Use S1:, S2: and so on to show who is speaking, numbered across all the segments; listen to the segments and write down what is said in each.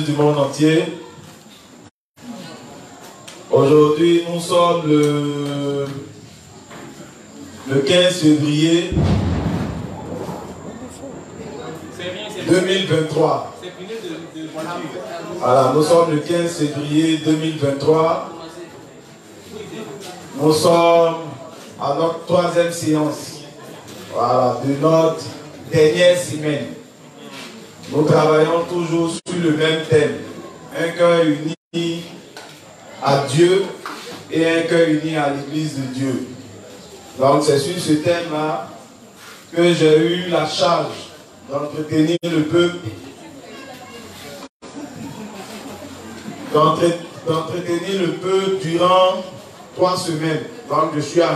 S1: du monde entier. Aujourd'hui, nous sommes le 15 février 2023. Voilà, nous sommes le 15 février 2023. Nous sommes à notre troisième séance, voilà, de notre dernière semaine. Nous travaillons toujours sur le même thème, un cœur uni à Dieu et un cœur uni à l'Église de Dieu. Donc c'est sur ce thème-là que j'ai eu la charge d'entretenir le peuple, durant 3 semaines. Donc je suis à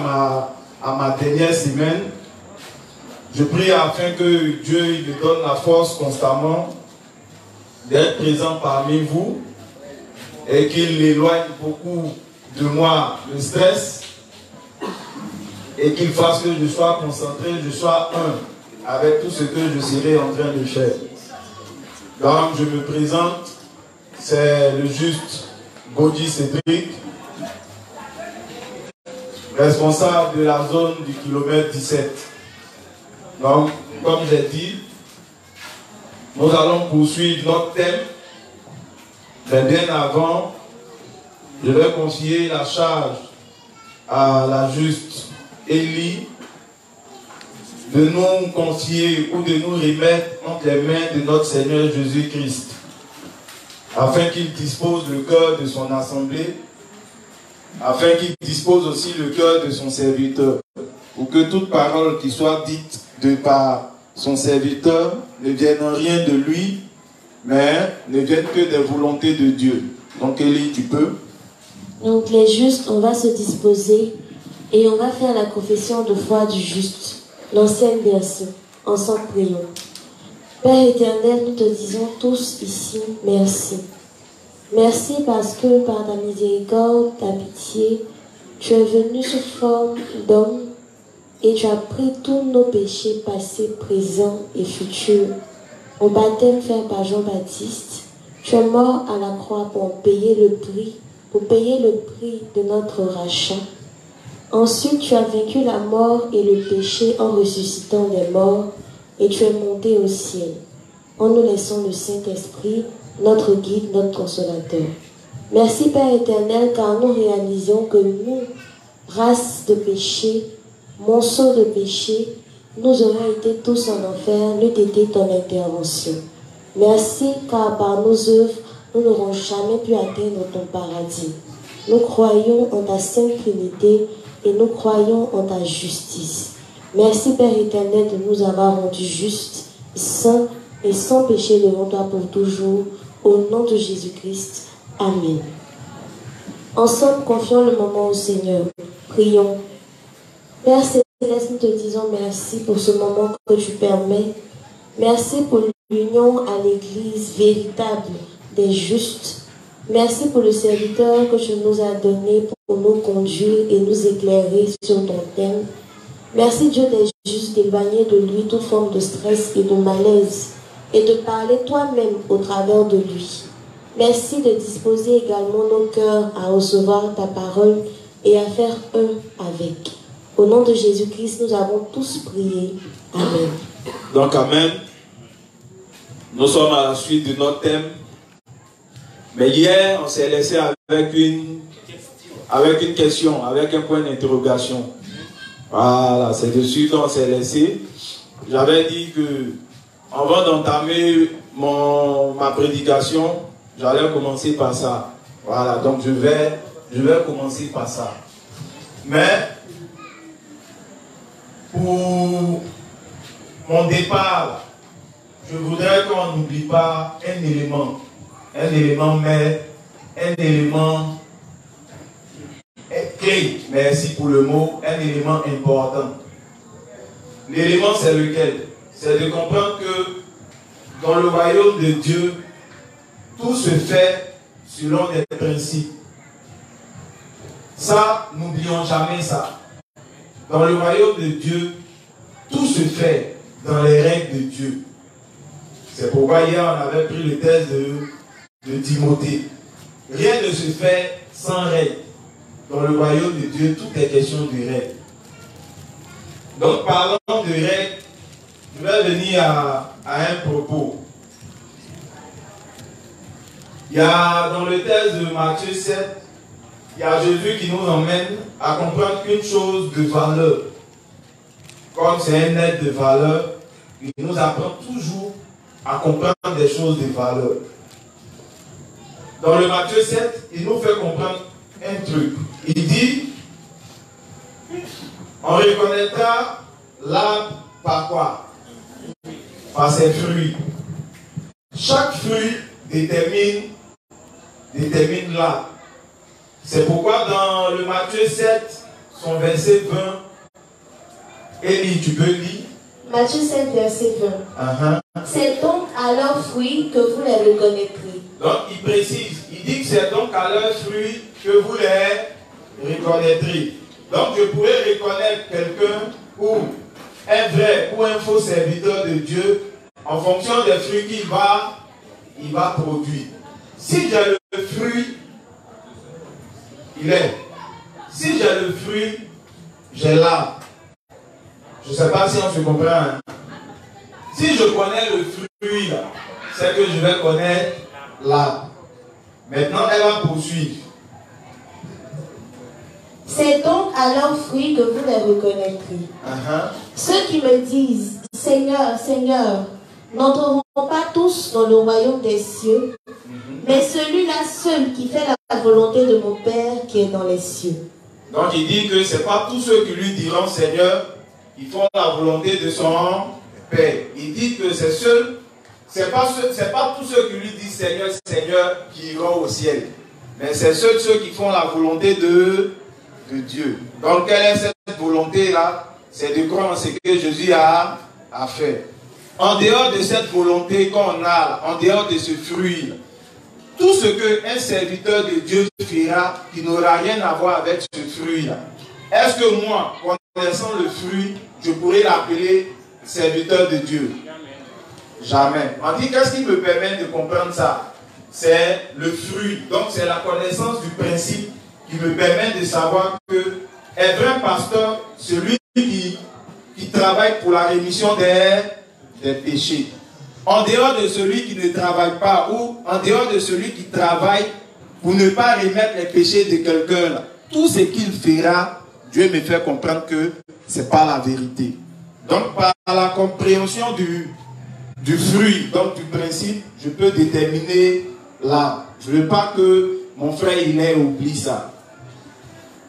S1: ma dernière semaine. Je prie afin que Dieu me donne la force constamment d'être présent parmi vous et qu'il éloigne beaucoup de moi le stress et qu'il fasse que je sois concentré, je sois un avec tout ce que je serai en train de faire. Donc je me présente, c'est le juste Gaudi Cédric, responsable de la zone du kilomètre 17. Donc, comme j'ai dit, nous allons poursuivre notre thème. Mais bien avant, je vais confier la charge à la juste Élie de nous confier ou de nous remettre entre les mains de notre Seigneur Jésus-Christ, afin qu'il dispose le cœur de son assemblée, afin qu'il dispose aussi le cœur de son serviteur, pour que toute parole qui soit dite de par son serviteur ne vienne rien de lui, mais ne vienne que des volontés de Dieu. Donc Élie, tu peux.
S2: Donc les justes, on va se disposer et on va faire la confession de foi du juste. L'ancienne version. Ensemble prions. Père éternel, nous te disons tous ici merci. Merci parce que par ta miséricorde, ta pitié, tu es venu sous forme d'homme et tu as pris tous nos péchés passés, présents et futurs. Au baptême fait par Jean-Baptiste, tu es mort à la croix pour payer le prix de notre rachat. Ensuite, tu as vaincu la mort et le péché en ressuscitant les morts et tu es monté au ciel. En nous laissant le Saint-Esprit, notre guide, notre consolateur. Merci Père éternel, car nous réalisons que nous, race de péché, monceau de péché, nous aurions été tous en enfer, n'eût été ton intervention. Merci, car par nos œuvres, nous n'aurons jamais pu atteindre ton paradis. Nous croyons en ta sainte Trinité et nous croyons en ta justice. Merci Père éternel de nous avoir rendus justes, saints et sans péché devant toi pour toujours. Au nom de Jésus-Christ. Amen. Ensemble, confions le moment au Seigneur. Prions. Père Céleste, nous te disons merci pour ce moment que tu permets. Merci pour l'union à l'Église véritable des justes. Merci pour le serviteur que tu nous as donné pour nous conduire et nous éclairer sur ton thème. Merci Dieu des justes d'éloigner de lui toute forme de stress et de malaise et de parler toi-même au travers de lui. Merci de disposer également nos cœurs à recevoir ta parole et à faire un avec. Au nom de Jésus-Christ, nous avons tous prié. Amen.
S1: Donc, Amen. Nous sommes à la suite de notre thème. Mais hier, on s'est laissé avec une question, avec un point d'interrogation. Voilà, c'est dessus dont on s'est laissé. J'avais dit que, avant d'entamer ma prédication, j'allais commencer par ça. Voilà, donc je vais commencer par ça. Mais, pour mon départ, je voudrais qu'on n'oublie pas un élément, mais un élément clé, merci pour le mot, un élément important. L'élément, c'est lequel? C'est de comprendre que dans le royaume de Dieu, tout se fait selon des principes. Ça, n'oublions jamais ça. Dans le royaume de Dieu, tout se fait dans les règles de Dieu. C'est pourquoi hier, on avait pris le test de de Timothée. Rien ne se fait sans règle. Dans le royaume de Dieu, tout est question de règles. Donc, parlant de règles, je vais venir à un propos. Il y a dans le texte de Matthieu 7, il y a Jésus qui nous emmène à comprendre qu'une chose de valeur, comme c'est un être de valeur, il nous apprend toujours à comprendre des choses de valeur. Dans le Matthieu 7, il nous fait comprendre un truc. Il dit, on reconnaîtra l'arbre par quoi? Par ses fruits. Chaque fruit détermine l'arbre. C'est pourquoi dans le Matthieu 7, son verset 20, Élie, tu peux lire?
S2: Matthieu 7, verset 20. C'est donc à leurs fruits que vous les reconnaîtrez.
S1: Donc il précise, il dit que c'est donc à leurs fruits que vous les reconnaîtrez. Donc je pourrais reconnaître quelqu'un ou un vrai ou un faux serviteur de Dieu en fonction des fruits qu'il va produire. Si j'ai le fruit, il est. Si j'ai le fruit, j'ai l'arbre. Je ne sais pas si on se comprend. Hein? Si je connais le fruit, c'est que je vais connaître l'arbre. Maintenant, elle va poursuivre.
S2: C'est donc à leurs fruits que vous les reconnaîtrez. Ceux qui me disent, Seigneur, Seigneur, n'entreront pas tous dans le royaume des cieux, mais celui-là seul qui fait la volonté de mon Père qui est dans les cieux.
S1: Donc il dit que ce n'est pas tous ceux qui lui diront Seigneur, qui font la volonté de son Père. Il dit que c'est pas tous ceux qui lui disent Seigneur, Seigneur qui iront au ciel. Mais c'est ceux qui font la volonté de Dieu. Donc quelle est cette volonté-là? C'est de croire en ce que Jésus a fait. En dehors de cette volonté qu'on a, en dehors de ce fruit, tout ce qu'un serviteur de Dieu fera qui n'aura rien à voir avec ce fruit-là, est-ce que moi, connaissant le fruit, je pourrais l'appeler serviteur de Dieu? Jamais. On dit qu'est-ce qui me permet de comprendre ça? C'est le fruit. Donc c'est la connaissance du principe qui me permet de savoir que être un pasteur, celui qui travaille pour la rémission des péchés. En dehors de celui qui ne travaille pas ou en dehors de celui qui travaille pour ne pas remettre les péchés de quelqu'un, tout ce qu'il fera, Dieu me fait comprendre que ce n'est pas la vérité. Donc par la compréhension du fruit, donc du principe, je peux déterminer l'arbre. Je ne veux pas que mon frère il ait oublié ça.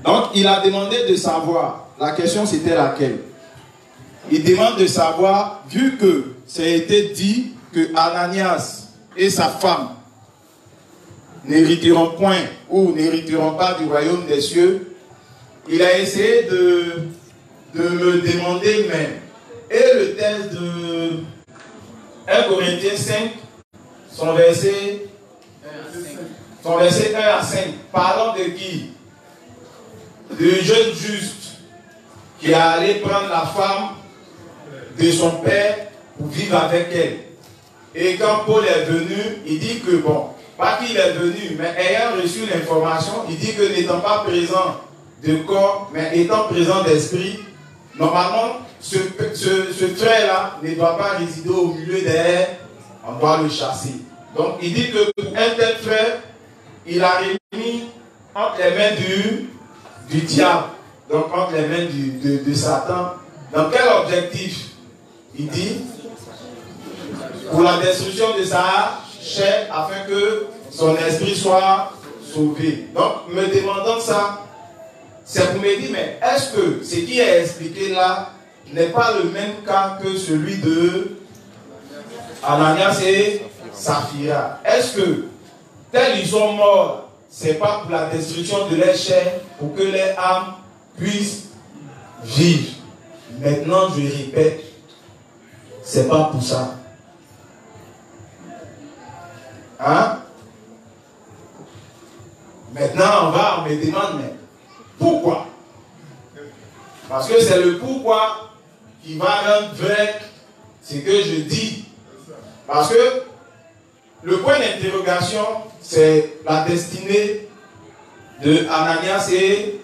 S1: Donc il a demandé de savoir, la question c'était laquelle? Il demande de savoir, vu que ça a été dit que Ananias et sa femme n'hériteront point ou n'hériteront pas du royaume des cieux, il a essayé de me demander même. Et le texte de 1 Corinthiens 5, son verset 1 à 5, parlant de qui? Du jeune juste qui est allé prendre la femme de son père pour vivre avec elle. Et quand Paul est venu, il dit que bon, pas qu'il est venu, mais ayant reçu l'information, il dit que n'étant pas présent de corps, mais étant présent d'esprit, normalement, ce frère-là ne doit pas résider au milieu des... On doit le chasser. Donc il dit que pour un tel frère, il a remis entre les mains du diable, donc entre les mains de Satan. Dans quel objectif? Il dit pour la destruction de sa chair afin que son esprit soit sauvé. Donc me demandant ça, c'est pour me dire, mais est-ce que ce qui est expliqué là n'est pas le même cas que celui de Ananias et Saphira? Est-ce que tels ils sont morts, c'est pas pour la destruction de leur chair, pour que les âmes puissent vivre? Maintenant je répète, c'est pas pour ça. Hein? Maintenant on me demande, mais pourquoi? Parce que c'est le pourquoi qui va rendre vrai ce que je dis. Parce que le point d'interrogation, c'est la destinée de Ananias et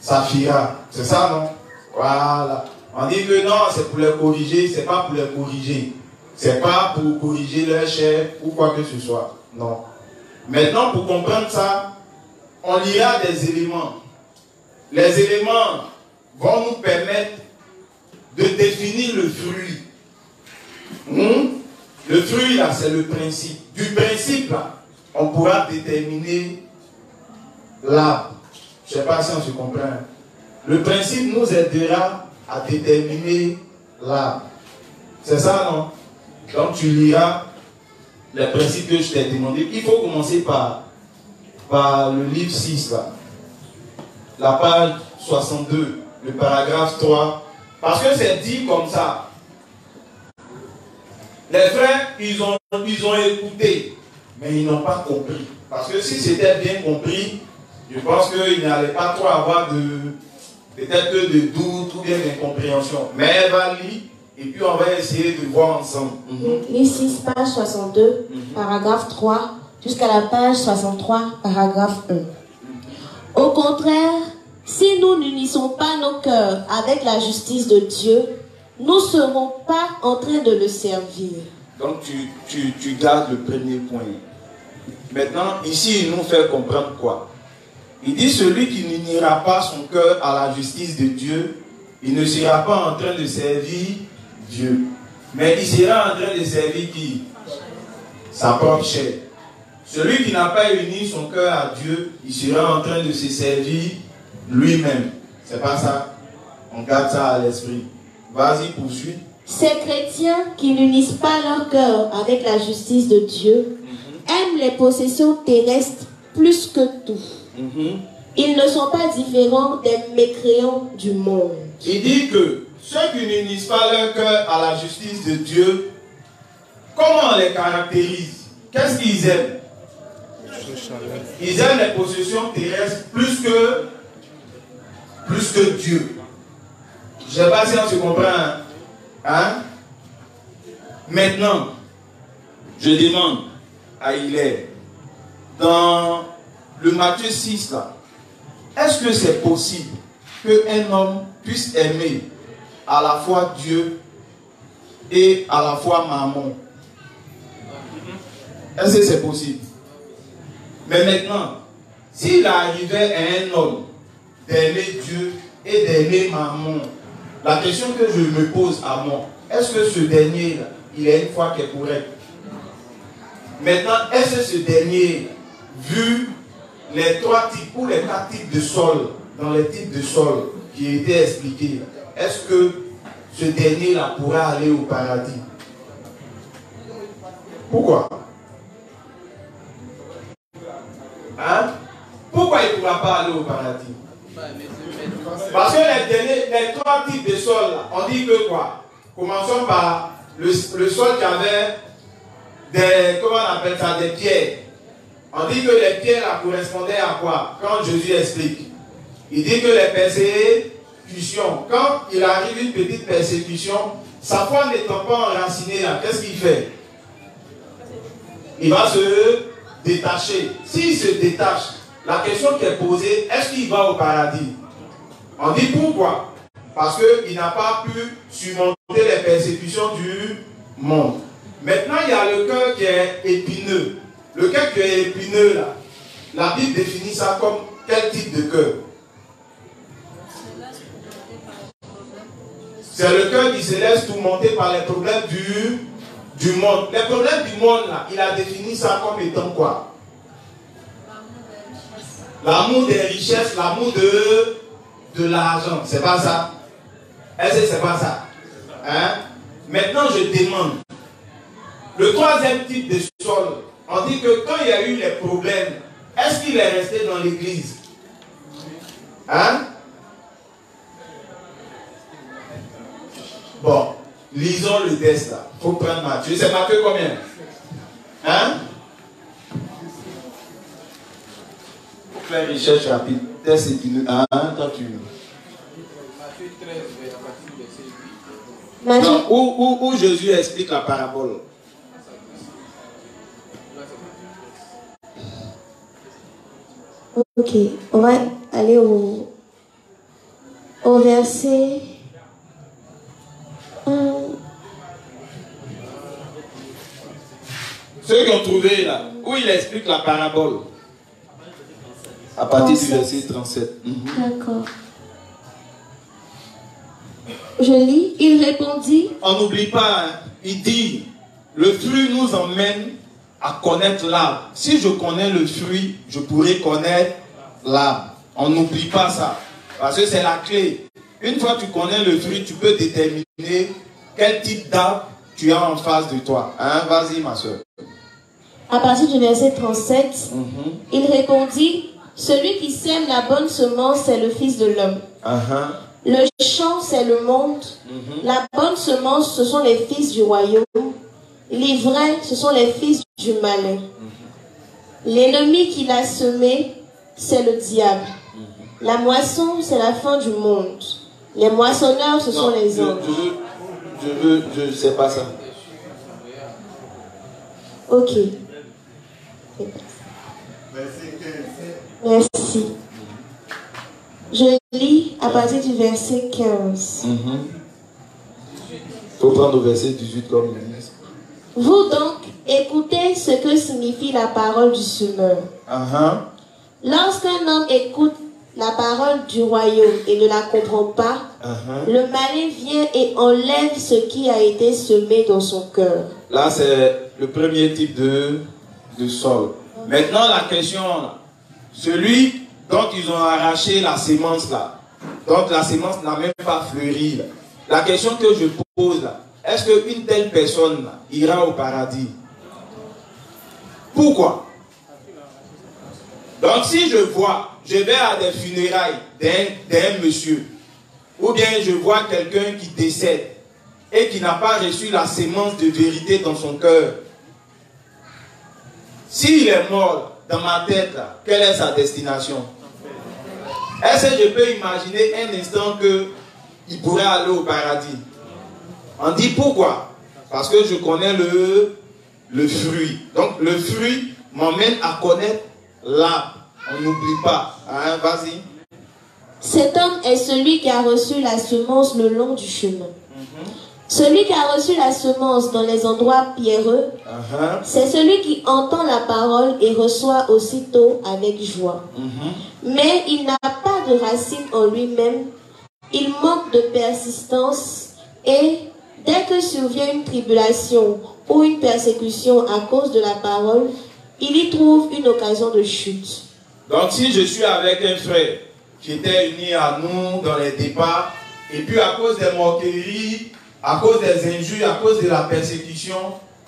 S1: Saphira. C'est ça, non? Voilà. On dit que non, c'est pour les corriger, c'est pas pour les corriger. C'est pas pour corriger leur chef ou quoi que ce soit. Non. Maintenant, pour comprendre ça, on lira des éléments. Les éléments vont nous permettre de définir le fruit. Le fruit, là, c'est le principe. Du principe, là, on pourra déterminer l'arbre. Je ne sais pas si on se comprend. Le principe nous aidera à déterminer l'arbre. C'est ça, non? Donc, tu liras les principes que je t'ai demandé. Il faut commencer par le livre 6, là. La page 62, le paragraphe 3. Parce que c'est dit comme ça. Les frères, ils ont écouté, mais ils n'ont pas compris. Parce que si c'était bien compris, je pense qu'il n'allait pas trop avoir peut-être de doute ou bien d'incompréhension. Mais elle va lire et puis on va essayer de voir ensemble.
S2: Livre 6, page 62, paragraphe 3, jusqu'à la page 63, paragraphe 1. Au contraire, si nous n'unissons pas nos cœurs avec la justice de Dieu, nous ne serons pas en train de le servir.
S1: Donc tu gardes le premier point. Maintenant, ici, il nous fait comprendre quoi? Il dit celui qui n'unira pas son cœur à la justice de Dieu, il ne sera pas en train de servir Dieu. Mais il sera en train de servir qui? Sa propre chair. Celui qui n'a pas uni son cœur à Dieu, il sera en train de se servir lui-même. C'est pas ça? On garde ça à l'esprit. Vas-y, poursuis.
S2: Ces chrétiens qui n'unissent pas leur cœur avec la justice de Dieu aiment les possessions terrestres plus que tout. Ils ne sont pas différents des mécréants du monde.
S1: Il dit que ceux qui n'unissent pas leur cœur à la justice de Dieu, comment on les caractérise? Qu'est-ce qu'ils aiment? Ils aiment les possessions terrestres plus que Dieu. Je ne sais pas si on se comprend. Hein? Maintenant, je demande à Hilaire, dans le Matthieu 6, là, est-ce que c'est possible qu'un homme puisse aimer à la fois Dieu et à la fois Mammon? Est-ce que c'est possible? Mais maintenant, s'il arrivait à un homme d'aimer Dieu et d'aimer Mammon, la question que je me pose à moi, est-ce que ce dernier-là, il a une foi qui est correcte? Maintenant, est-ce que ce dernier, vu les 3 types ou les 4 types de sol, dans les types de sol qui étaient expliqués, est-ce que ce dernier-là pourra aller au paradis? Pourquoi? Hein? Pourquoi il ne pourra pas aller au paradis? Parce que les 3 types de sols, on dit que quoi? Commençons par le sol qui avait des, comment on appelle ça, des pierres. On dit que les pierres là, correspondaient à quoi? Quand Jésus explique, il dit que les persécutions, quand il arrive une petite persécution, sa foi n'étant pas enracinée là, qu'est-ce qu'il fait? Il va se détacher. S'il se détache, la question qui est posée, est-ce qu'il va au paradis? On dit pourquoi? Parce qu'il n'a pas pu surmonter les persécutions du monde. Maintenant, il y a le cœur qui est épineux. Le cœur qui est épineux, là, la Bible définit ça comme quel type de cœur? C'est le cœur qui se laisse tourmenter par les problèmes du monde. Les problèmes du monde, là, il a défini ça comme étant quoi? L'amour des richesses, l'amour de l'argent. C'est pas ça? Est-ce que c'est pas ça? Hein? Maintenant, je demande. Le 3e type de sol, on dit que quand il y a eu les problèmes, est-ce qu'il est resté dans l'église? Hein? Bon, lisons le test là. Il faut prendre Matthieu. C'est Matthieu combien? Hein? Faut faire une recherche rapide. Test épineux. Ah, toi tu.
S3: Matthieu 13, à partir de
S1: Non, où Jésus explique la parabole.
S2: Ok, on va aller au verset.
S1: Ceux qui ont trouvé là, où il explique la parabole. À partir du verset 37.
S2: D'accord. Je lis, il répondit.
S1: On n'oublie pas, hein, il dit, le fruit nous emmène à connaître l'arbre. Si je connais le fruit, je pourrais connaître l'arbre. On n'oublie pas ça, parce que c'est la clé. Une fois que tu connais le fruit, tu peux déterminer quel type d'arbre tu as en face de toi. Hein? Vas-y, ma soeur.
S2: À partir du verset 37, il répondit, celui qui sème la bonne semence, c'est le Fils de l'homme. Le champ, c'est le monde. La bonne semence, ce sont les fils du royaume. L'ivraie, ce sont les fils du malin. L'ennemi qui l'a semé, c'est le diable. La moisson, c'est la fin du monde. Les moissonneurs, ce sont les hommes.
S1: Je sais pas ça.
S2: Ok. Merci. Je lis à partir du verset 15.
S1: Il faut prendre au verset 18 comme il dit.
S2: Vous donc, écoutez ce que signifie la parole du semeur. Lorsqu'un homme écoute la parole du royaume et ne la comprend pas, le malin vient et enlève ce qui a été semé dans son cœur.
S1: Là, c'est le premier type de sol. Maintenant, la question, celui dont ils ont arraché la sémence là, donc la sémence n'a même pas fleuri là. La question que je pose là, est-ce qu'une telle personne là, ira au paradis? Pourquoi? Donc si je vais à des funérailles d'un monsieur, ou bien je vois quelqu'un qui décède et qui n'a pas reçu la sémence de vérité dans son cœur, s'il est mort dans ma tête, là, quelle est sa destination? Est-ce que je peux imaginer un instant qu'il pourrait aller au paradis? On dit pourquoi? Parce que je connais le fruit. Donc le fruit m'emmène à connaître l'arbre. On n'oublie pas. Hein, vas-y.
S2: Cet homme est celui qui a reçu la semence le long du chemin. Celui qui a reçu la semence dans les endroits pierreux, c'est celui qui entend la parole et reçoit aussitôt avec joie. Mais il n'a pas de racine en lui-même, il manque de persistance et dès que survient une tribulation ou une persécution à cause de la parole, il y trouve une occasion de chute.
S1: Donc si je suis avec un frère qui était uni à nous dans les départs, et puis à cause des moqueries, à cause des injures, à cause de la persécution,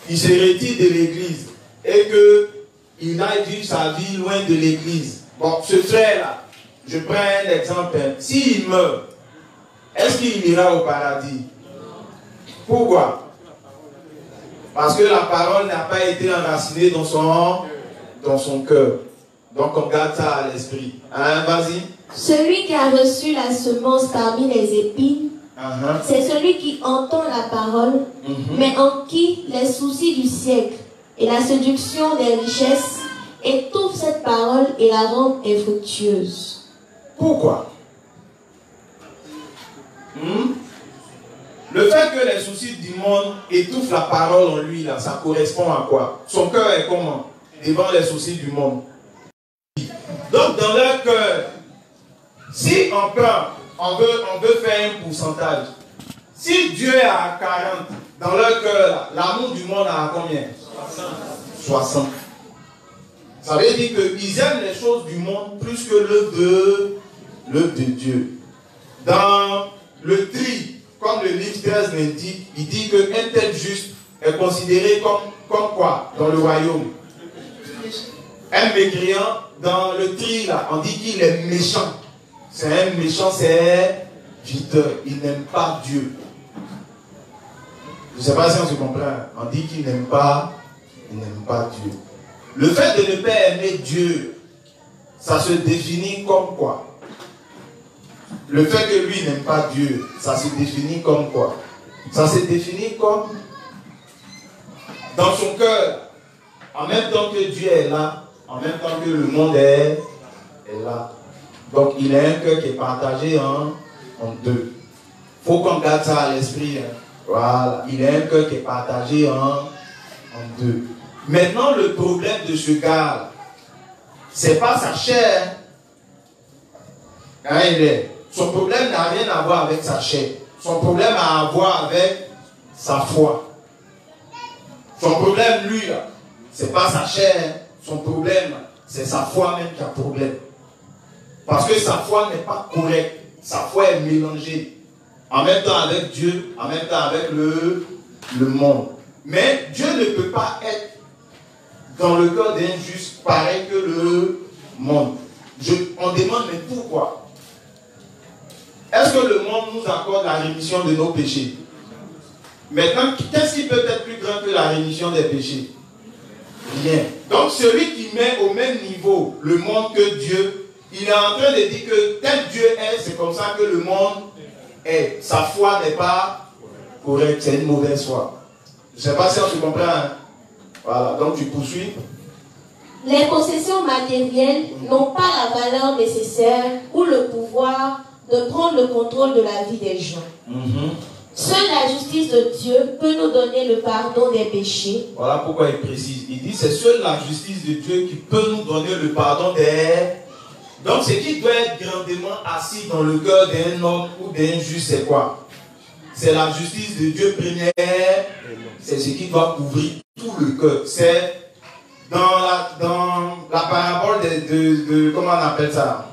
S1: il se retire de l'église et qu'il aille vivre sa vie loin de l'église. Bon, ce frère-là, je prends un exemple, s'il meurt, est-ce qu'il ira au paradis? Pourquoi? Parce que la parole n'a pas été enracinée dans son cœur. Donc on garde ça à l'esprit. Hein, vas-y.
S2: Celui qui a reçu la semence parmi les épines, c'est celui qui entend la parole, mais en qui les soucis du siècle et la séduction des richesses étouffent cette parole et la rendent infructueuse.
S1: Pourquoi? Le fait que les soucis du monde étouffent la parole en lui, là, ça correspond à quoi? Son cœur est comment? Devant les soucis du monde. Donc dans leur cœur, si on prend, on veut faire un pourcentage. Si Dieu est à 40, dans leur cœur, l'amour du monde est à combien? 60. Ça veut dire qu'ils aiment les choses du monde plus que l'œuvre de Dieu. Dans le tri, comme le livre 13 l'indique, il dit qu'un tel juste est considéré comme quoi dans le royaume? Un mécréant, dans le tri, là, on dit qu'il est méchant. C'est un méchant, c'est videur. Il n'aime pas Dieu. Je ne sais pas si on se comprend. On dit qu'il n'aime pas Dieu. Le fait de ne pas aimer Dieu, ça se définit comme quoi? Le fait que lui n'aime pas Dieu, ça se définit comme quoi? Ça se définit comme dans son cœur, en même temps que Dieu est là, en même temps que le monde est est là. Donc il a un cœur qui est partagé en deux. Il faut qu'on garde ça à l'esprit. Hein. Voilà. Il a un cœur qui est partagé en deux. Maintenant, le problème de ce gars, c'est pas sa chair. Hein, son problème n'a rien à voir avec sa chair. Son problème a à voir avec sa foi. Son problème, lui, c'est pas sa chair. Son problème, c'est sa foi même qui a problème. Parce que sa foi n'est pas correcte. Sa foi est mélangée. En même temps avec Dieu, en même temps avec le monde. Mais Dieu ne peut pas être dans le cœur d'un juste pareil que le monde. On demande, mais pourquoi? Est-ce que le monde nous accorde la rémission de nos péchés? Maintenant, qu'est-ce qui peut être plus grand que la rémission des péchés? Rien. Donc celui qui met au même niveau le monde que Dieu, il est en train de dire que tel Dieu est, c'est comme ça que le monde est. Sa foi n'est pas correcte, c'est une mauvaise foi. Je ne sais pas si on se comprend. Hein? Voilà, donc tu poursuis.
S2: Les possessions matérielles n'ont pas la valeur nécessaire ou le pouvoir de prendre le contrôle de la vie des gens. Seule la justice de Dieu peut nous donner le pardon des péchés.
S1: Voilà pourquoi il précise. Il dit c'est seule la justice de Dieu qui peut nous donner le pardon des... Donc ce qui doit être grandement assis dans le cœur d'un homme ou d'un juste, c'est quoi? C'est la justice de Dieu première. C'est ce qui doit couvrir tout le cœur. C'est dans la parabole de comment on appelle ça?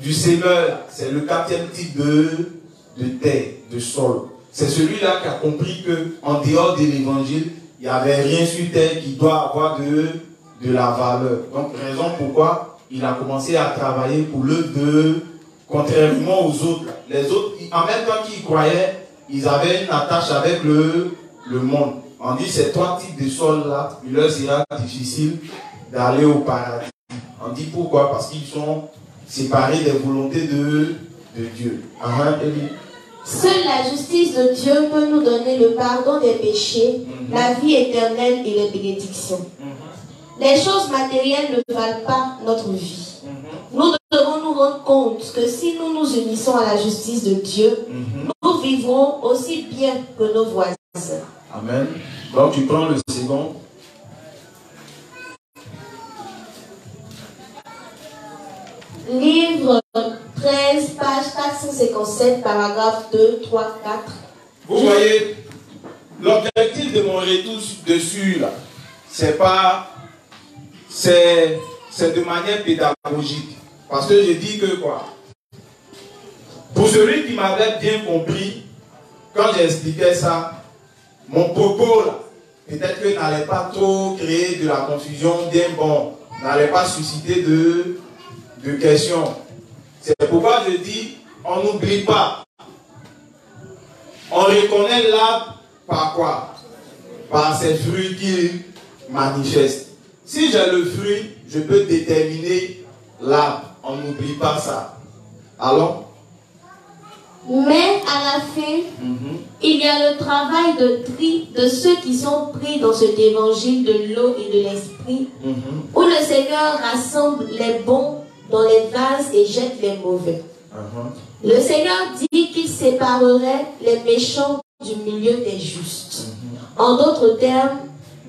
S1: Du semeur. C'est le 4e type de terre, de sol. C'est celui-là qui a compris qu'en dehors de l'évangile, il n'y avait rien sur terre qui doit avoir de la valeur. Donc, raison pourquoi il a commencé à travailler pour l'œuvre contrairement aux autres. Les autres, en même temps qu'ils croyaient, ils avaient une attache avec le monde. On dit ces 3 types de sols-là, il leur sera difficile d'aller au paradis. On dit pourquoi? Parce qu'ils sont séparés des volontés de Dieu. Élie.
S2: Seule la justice de Dieu peut nous donner le pardon des péchés, la vie éternelle et les bénédictions. Les choses matérielles ne valent pas notre vie. Nous devons nous rendre compte que si nous nous unissons à la justice de Dieu, nous vivrons aussi bien que nos voisins.
S1: Amen. Donc tu prends le second.
S2: Livre 13, page 457, paragraphe 2, 3, 4.
S1: Vous voyez, l'objectif de mon retour dessus, là, c'est de manière pédagogique. Parce que je dis que quoi? Pour celui qui m'avait bien compris, quand j'expliquais ça, mon propos, là, peut-être que n'allait pas trop créer de la confusion, bien bon, n'allait pas susciter de questions. C'est pourquoi je dis, on n'oublie pas. On reconnaît l'arbre par quoi? Par ses fruits qu'il manifeste. Si j'ai le fruit, je peux déterminer l'arbre. On n'oublie pas ça. Alors?
S2: Mais à la fin, il y a le travail de tri de ceux qui sont pris dans cet évangile de l'eau et de l'esprit, où le Seigneur rassemble les bons dans les vases et jette les mauvais. Le Seigneur dit qu'il séparerait les méchants du milieu des justes. En d'autres termes,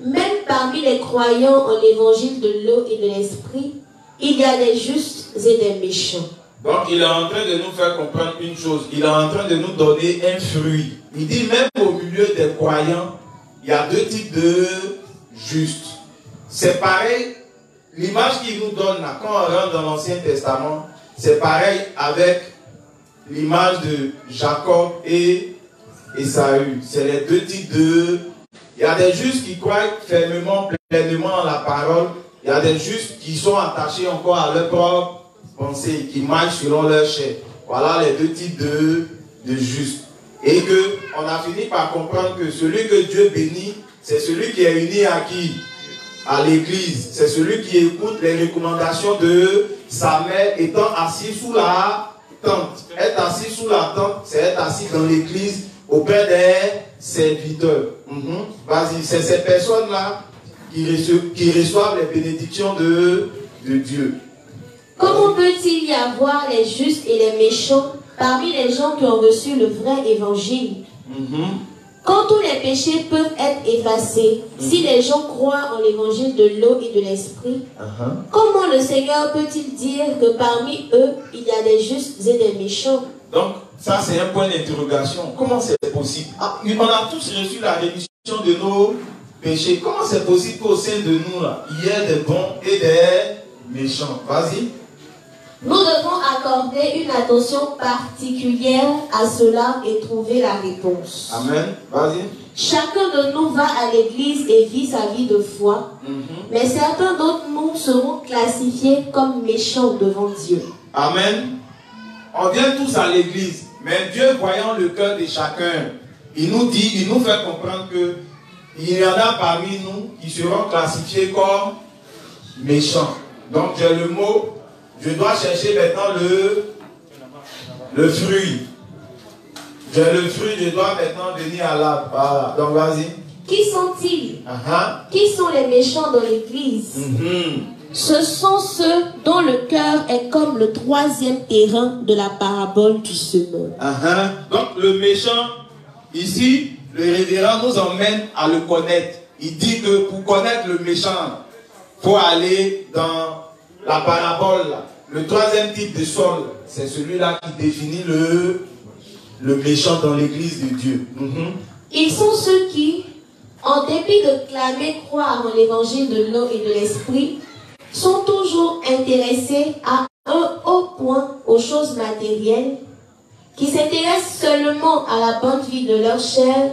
S2: même parmi les croyants en l'évangile de l'eau et de l'esprit, il y a des justes et des méchants.
S1: Donc il est en train de nous faire comprendre une chose. Il est en train de nous donner un fruit. Il dit même au milieu des croyants, il y a 2 types de justes. C'est pareil, l'image qu'il nous donne là, quand on rentre dans l'Ancien Testament, c'est pareil avec l'image de Jacob et Ésaü. C'est les 2 types de... Il y a des justes qui croient fermement, pleinement en la parole. Il y a des justes qui sont attachés encore à leur propre pensée, qui marchent selon leur chair. Voilà les 2 types de justes. Et qu'on a fini par comprendre que celui que Dieu bénit, c'est celui qui est uni à qui? À l'église. C'est celui qui écoute les recommandations de sa mère étant assis sous la tente. Être assis sous la tente, c'est être assis dans l'église auprès des serviteurs. Vas-y, c'est ces personnes-là qui reçoivent les bénédictions de Dieu.
S2: Comment peut-il y avoir les justes et les méchants parmi les gens qui ont reçu le vrai évangile? Quand tous les péchés peuvent être effacés, si les gens croient en l'évangile de l'eau et de l'esprit, comment le Seigneur peut-il dire que parmi eux, il y a des justes et des méchants?
S1: Donc, ça c'est un point d'interrogation. Comment c'est possible? On a tous reçu la rémission de nos péchés. Comment c'est possible qu'au sein de nous, là, il y ait des bons et des méchants? Vas-y.
S2: Nous devons accorder une attention particulière à cela et trouver la réponse.
S1: Amen. Vas-y.
S2: Chacun de nous va à l'église et vit sa vie de foi, mais certains d'entre nous seront classifiés comme méchants devant Dieu.
S1: Amen. On vient tous à l'église, mais Dieu voyant le cœur de chacun, il nous dit, il nous fait comprendre que il y en a parmi nous qui seront classifiés comme méchants. Donc j'ai le mot. Je dois chercher maintenant le fruit. J'ai le fruit, je dois maintenant venir à l'arbre. Voilà, donc vas-y.
S2: Qui sont-ils? Qui sont les méchants dans l'église? Ce sont ceux dont le cœur est comme le troisième terrain de la parabole du semeur.
S1: Donc le méchant, ici, le révérend nous emmène à le connaître. Il dit que pour connaître le méchant, il faut aller dans la parabole, le troisième type de sol, c'est celui-là qui définit le méchant dans l'église de Dieu.
S2: Ils sont ceux qui, en dépit de clamer croire en l'évangile de l'eau et de l'esprit, sont toujours intéressés à un haut point aux choses matérielles, qui s'intéressent seulement à la bonne vie de leur chair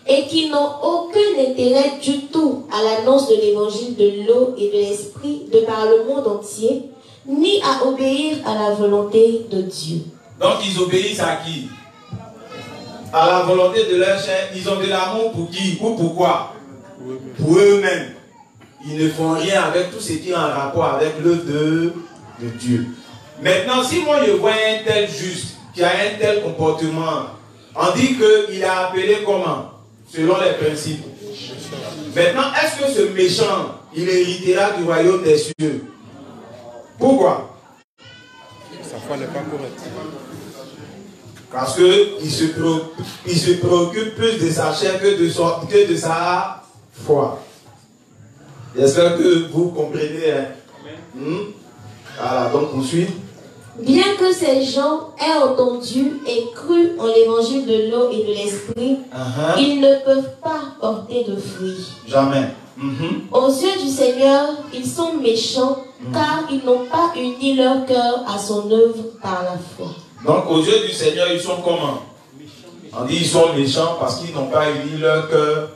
S2: et qui n'ont aucun intérêt du tout à l'annonce de l'évangile de l'eau et de l'esprit de par le monde entier, ni à obéir à la volonté de Dieu.
S1: Donc ils obéissent à qui? À la volonté de leur chair. Ils ont de l'amour pour qui? Ou pourquoi? Pour eux-mêmes. Ils ne font rien avec tout ce qui est en rapport avec l'œuvre de Dieu. Maintenant, si moi je vois un tel juste, qui a un tel comportement, on dit qu'il est appelé comment? Selon les principes. Maintenant, est-ce que ce méchant, il héritera du royaume des cieux? Pourquoi?
S3: Sa foi n'est pas correcte.
S1: Parce qu'il se préoccupe plus de sa chair que de sa foi. J'espère que vous comprenez. Voilà, donc poursuit.
S2: Bien que ces gens aient entendu et cru en l'évangile de l'eau et de l'esprit, ils ne peuvent pas porter de fruits.
S1: Jamais.
S2: Aux yeux du Seigneur, ils sont méchants car ils n'ont pas uni leur cœur à son œuvre par la foi.
S1: Donc aux yeux du Seigneur, ils sont comment? On dit ils sont méchants parce qu'ils n'ont pas uni leur cœur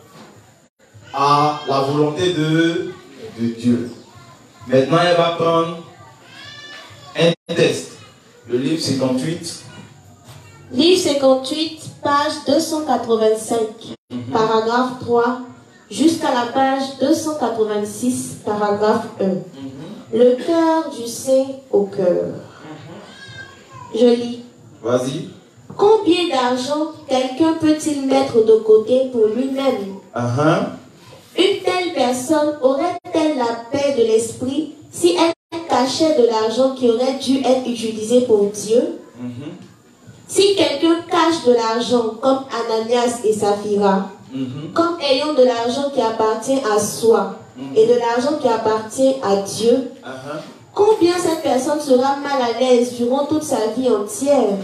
S1: à la volonté de Dieu. Maintenant, elle va prendre un test. Le livre 58.
S2: Livre 58, page 285, paragraphe 3, jusqu'à la page 286, paragraphe 1. Le cœur du saint au cœur. Je lis.
S1: Vas-y.
S2: Combien d'argent quelqu'un peut-il mettre de côté pour lui-même? Une telle personne aurait-elle la paix de l'esprit si elle cachait de l'argent qui aurait dû être utilisé pour Dieu? Si quelqu'un cache de l'argent comme Ananias et Saphira, comme ayant de l'argent qui appartient à soi et de l'argent qui appartient à Dieu, combien cette personne sera mal à l'aise durant toute sa vie entière?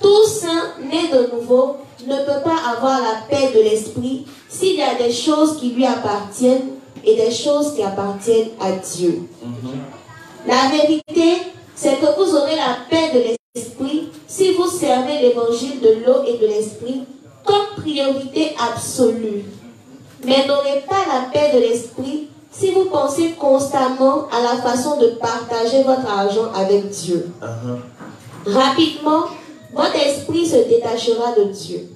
S2: Tout saint né de nouveau ne peut pas avoir la paix de l'esprit s'il y a des choses qui lui appartiennent et des choses qui appartiennent à Dieu. La vérité, c'est que vous aurez la paix de l'esprit si vous servez l'évangile de l'eau et de l'esprit comme priorité absolue. Mais n'aurez pas la paix de l'esprit si vous pensez constamment à la façon de partager votre argent avec Dieu. Rapidement, votre esprit se détachera de Dieu.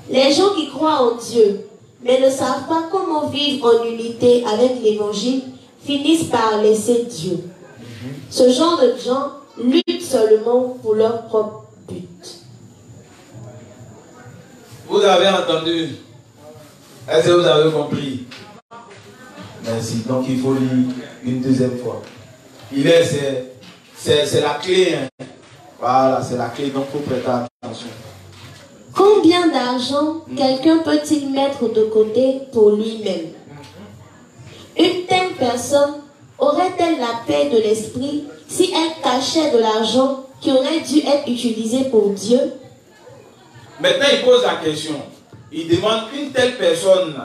S2: Les gens qui croient en Dieu, mais ne savent pas comment vivre en unité avec l'évangile, finissent par laisser Dieu. Ce genre de gens luttent seulement pour leur propre but.
S1: Vous avez entendu? Est-ce que vous avez compris? Merci. Donc il faut lire une deuxième fois. c'est la clé. Hein. Voilà, c'est la clé, donc il faut prêter attention.
S2: Combien d'argent quelqu'un peut-il mettre de côté pour lui-même? Une telle personne aurait-elle la paix de l'esprit si elle cachait de l'argent qui aurait dû être utilisé pour Dieu?
S1: Maintenant, il pose la question. Il demande une telle personne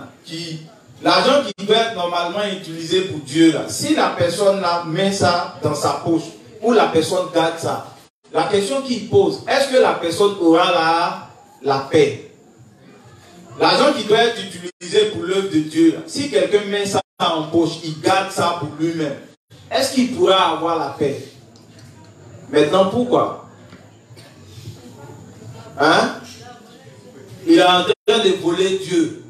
S1: l'argent qui doit être normalement utilisé pour Dieu, là, si la personne là, met ça dans sa poche ou la personne garde ça, la question qu'il pose, est-ce que la personne aura la paix? L'argent qui doit être utilisé pour l'œuvre de Dieu, là, si quelqu'un met ça en poche, il garde ça pour lui-même, est-ce qu'il pourra avoir la paix? Maintenant, pourquoi? Hein? Il est en train de voler Dieu.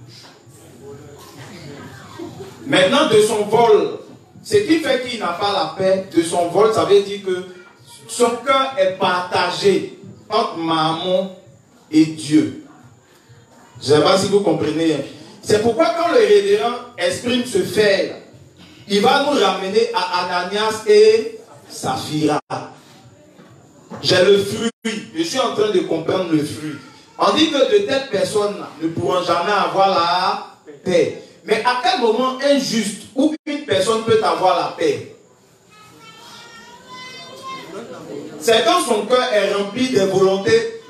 S1: Maintenant, de son vol, ce qui fait qu'il n'a pas la paix, de son vol, ça veut dire que son cœur est partagé entre Mammon et Dieu. Je ne sais pas si vous comprenez. C'est pourquoi quand le révérend exprime ce fait, il va nous ramener à Ananias et Saphira. J'ai le fruit. Je suis en train de comprendre le fruit. On dit que de telles personnes ne pourront jamais avoir la paix. Mais à quel moment un juste ou une personne peut avoir la paix? C'est quand son cœur est rempli des volontés,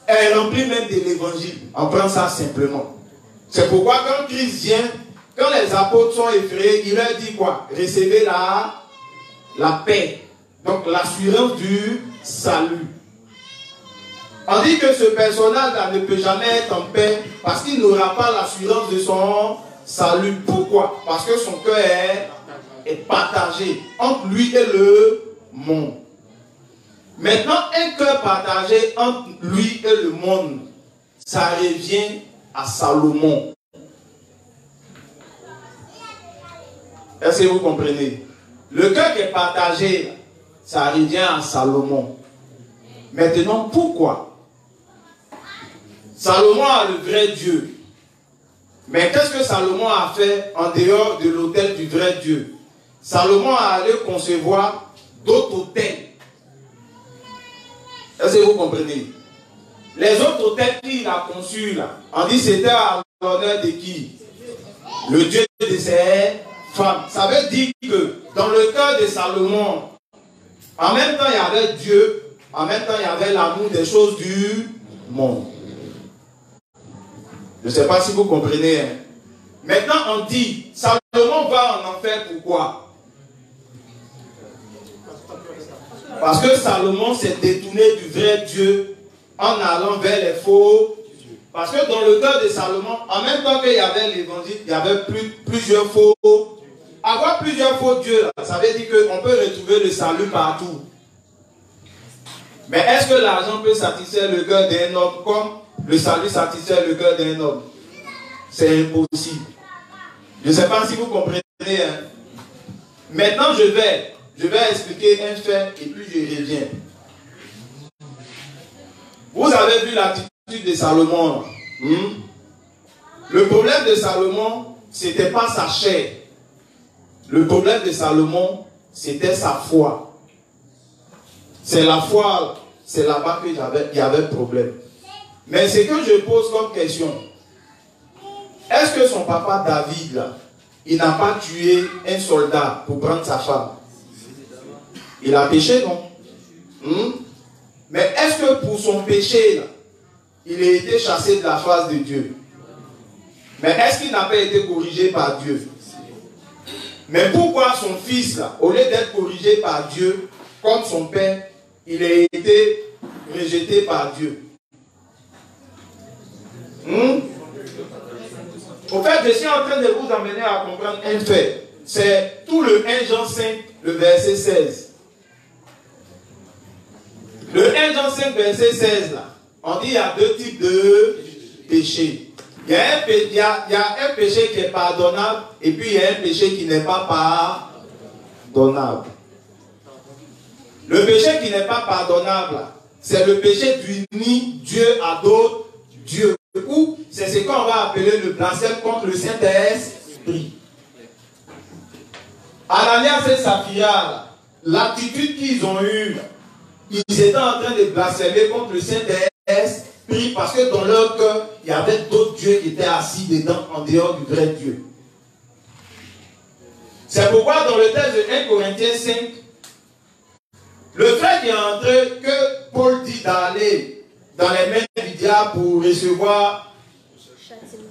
S1: est rempli même de l'évangile. On prend ça simplement. C'est pourquoi quand Christ vient, quand les apôtres sont effrayés, il leur dit quoi? Recevez la paix. Donc l'assurance du salut. On dit que ce personnage-là ne peut jamais être en paix parce qu'il n'aura pas l'assurance de son salut. Pourquoi? Parce que son cœur est partagé entre lui et le monde. Maintenant, un cœur partagé entre lui et le monde, ça revient à Salomon. Est-ce que vous comprenez? Le cœur qui est partagé, ça revient à Salomon. Maintenant, pourquoi? Salomon a le vrai Dieu. Mais qu'est-ce que Salomon a fait en dehors de l'autel du vrai Dieu? Salomon a allé concevoir d'autres autels. Est-ce que vous comprenez? Les autres autels qu'il a conçus, là, on dit c'était à l'honneur de qui? Le Dieu de ses femmes. Ça veut dire que dans le cœur de Salomon, en même temps il y avait Dieu, en même temps il y avait l'amour des choses du monde. Je ne sais pas si vous comprenez. Hein. Maintenant, on dit, Salomon va en enfer, pourquoi? Parce que Salomon s'est détourné du vrai Dieu en allant vers les faux. Parce que dans le cœur de Salomon, en même temps qu'il y avait l'évangile, il y avait plusieurs faux. Avoir plusieurs faux dieux, là, ça veut dire qu'on peut retrouver le salut partout. Mais est-ce que l'argent peut satisfaire le cœur d'un homme comme le salut satisfait le cœur d'un homme? C'est impossible. Je ne sais pas si vous comprenez. Hein. Maintenant, je vais expliquer un fait et puis je reviens. Vous avez vu l'attitude de Salomon. Le problème de Salomon, ce n'était pas sa chair. Le problème de Salomon, c'était sa foi. C'est la foi, c'est là-bas qu'il y avait problème. Mais ce que je pose comme question, est-ce que son papa David, là, il n'a pas tué un soldat pour prendre sa femme? Il a péché, non? Mais est-ce que pour son péché, là, il a été chassé de la face de Dieu? Mais est-ce qu'il n'a pas été corrigé par Dieu? Mais pourquoi son fils, là, au lieu d'être corrigé par Dieu, comme son père, il a été rejeté par Dieu? Au fait, je suis en train de vous amener à comprendre un fait. C'est tout le 1 Jean 5, le verset 16. Le 1 Jean 5, verset 16, là, on dit qu'il y a deux types de péchés. Il y a un péché qui est pardonnable et puis il y a un péché qui n'est pas pardonnable. Le péché qui n'est pas pardonnable, c'est le péché d'unir Dieu à d'autres dieux. Ou c'est ce qu'on va appeler le blasphème contre le Saint-Esprit. Ananias et Saphira, l'attitude qu'ils ont eue, ils étaient en train de blasphémer contre le Saint-Esprit parce que dans leur cœur, il y avait d'autres dieux qui étaient assis dedans en dehors du vrai Dieu. C'est pourquoi dans le texte de 1 Corinthiens 5, le fait qui est entré que Paul dit d'aller dans les mains du diable pour recevoir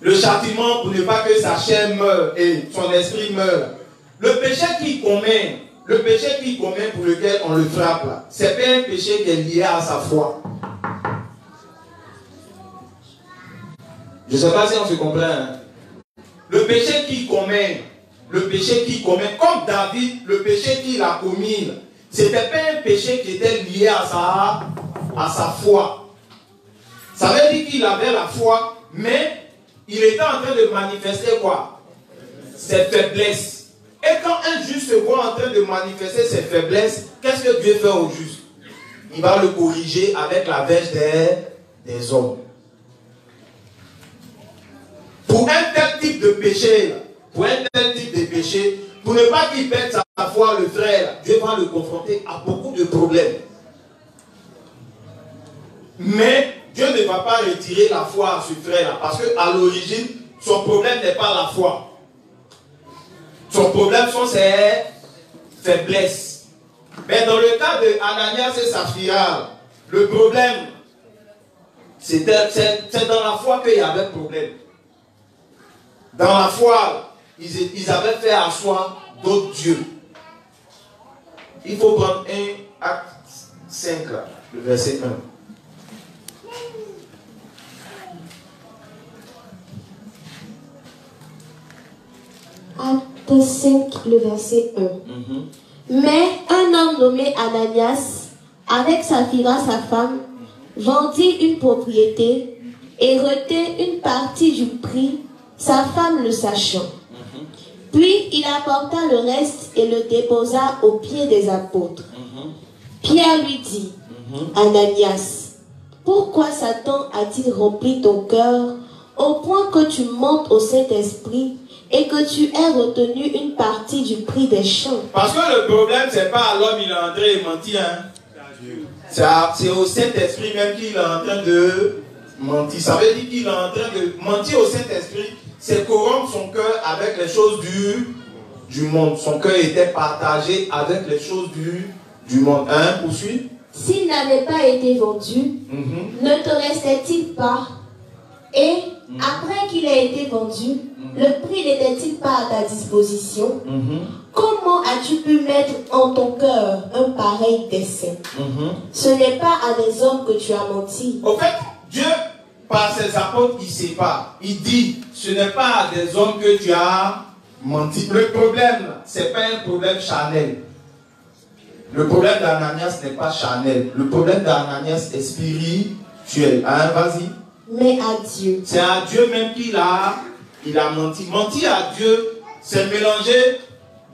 S1: le châtiment pour ne pas que sa chair meure et son esprit meure. Le péché qu'il commet, pour lequel on le frappe là, c'est pas un péché qui est lié à sa foi. Je ne sais pas si on se comprend. Hein? Le péché qu'il commet, comme David, le péché qu'il a commis, c'était pas un péché qui était lié à sa foi. Ça veut dire qu'il avait la foi, mais il était en train de manifester quoi? Ses faiblesses. Et quand un juste se voit en train de manifester ses faiblesses, qu'est-ce que Dieu fait au juste? Il va le corriger avec la verge des hommes. Pour un tel type de péché, pour ne pas qu'il perde sa foi, le frère, Dieu va le confronter à beaucoup de problèmes. Mais Dieu ne va pas retirer la foi à ce frère-là, parce qu'à l'origine, son problème n'est pas la foi. Son problème sont ses faiblesses. Mais dans le cas de Ananias et Saphira, le problème, c'est dans la foi qu'il y avait problème. Dans la foi, ils avaient fait asseoir d'autres dieux. Il faut prendre un acte 5, là, le verset 1.
S2: Acte 5, le verset 1. Mais un homme nommé Ananias, avec Saphira sa femme, vendit une propriété et retint une partie du prix, sa femme le sachant. Puis il apporta le reste et le déposa aux pieds des apôtres. Pierre lui dit, Ananias, pourquoi Satan a-t-il rempli ton cœur au point que tu montes au Saint-Esprit et que tu aies retenu une partie du prix des champs?
S1: Parce que le problème, c'est pas à l'homme, il est entré et menti. Hein? C'est au Saint-Esprit même qu'il est en train de mentir. Ça veut dire qu'il est en train de mentir au Saint-Esprit. C'est corrompre son cœur avec les choses du monde. Son cœur était partagé avec les choses du monde. Hein? Poursuis.
S2: S'il n'avait pas été vendu, ne te restait-il pas? Et après qu'il ait été vendu, le prix n'était-il pas à ta disposition? Comment as-tu pu mettre en ton cœur un pareil dessein? Ce n'est pas à des hommes que tu as menti.
S1: Au fait, Dieu, par ses apôtres, il sépare. Il dit, ce n'est pas à des hommes que tu as menti. Le problème, ce n'est pas un problème charnel. Le problème d'Ananias n'est pas charnel. Le problème d'Ananias est spirituel. Hein, vas-y.
S2: Mais à Dieu.
S1: C'est à Dieu même qu'il a menti. Mentir à Dieu, c'est mélanger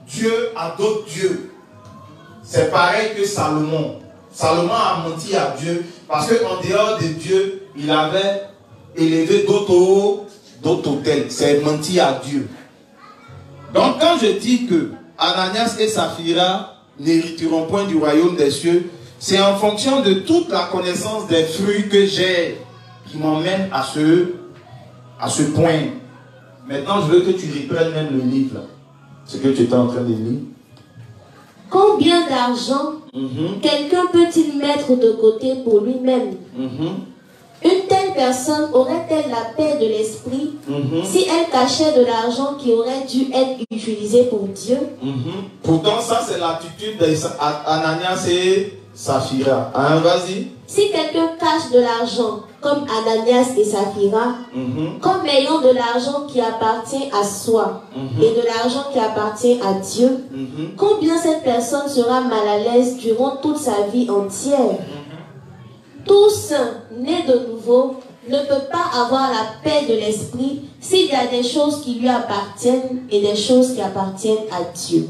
S1: Dieu à d'autres dieux. C'est pareil que Salomon. Salomon a menti à Dieu parce qu'en dehors de Dieu, il avait élevé d'autres autels. C'est mentir à Dieu. Donc quand je dis que Ananias et Saphira n'hériteront point du royaume des cieux, c'est en fonction de toute la connaissance des fruits que j'ai qui m'emmène à ce point. Maintenant, je veux que tu reprennes même le livre, là. Ce que tu étais en train de lire.
S2: Combien d'argent quelqu'un peut-il mettre de côté pour lui-même? Une telle personne aurait-elle la paix de l'esprit si elle cachait de l'argent qui aurait dû être utilisé pour Dieu?
S1: Pourtant, ça c'est l'attitude d'Ananias et Saphira. Hein, vas-y.
S2: Si quelqu'un cache de l'argent, comme Ananias et Saphira, comme ayant de l'argent qui appartient à soi et de l'argent qui appartient à Dieu, combien cette personne sera mal à l'aise durant toute sa vie entière? Tout saint né de nouveau ne peut pas avoir la paix de l'esprit s'il y a des choses qui lui appartiennent et des choses qui appartiennent à Dieu.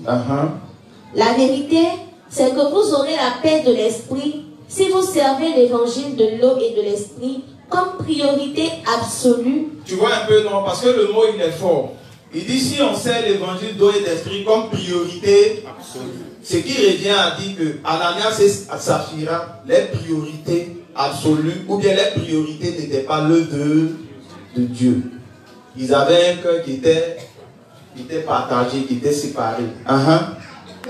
S2: La vérité, c'est que vous aurez la paix de l'esprit si vous servez l'évangile de l'eau et de l'esprit comme priorité absolue.
S1: Tu vois un peu, non? Parce que le mot, il est fort. Il dit si on sait l'évangile d'eau et d'esprit comme priorité, ce qui revient à dire que Ananias et Saphira, les priorités absolues, ou bien les priorités n'étaient pas l'œuvre de Dieu. Ils avaient un cœur qui était partagé, qui était séparé.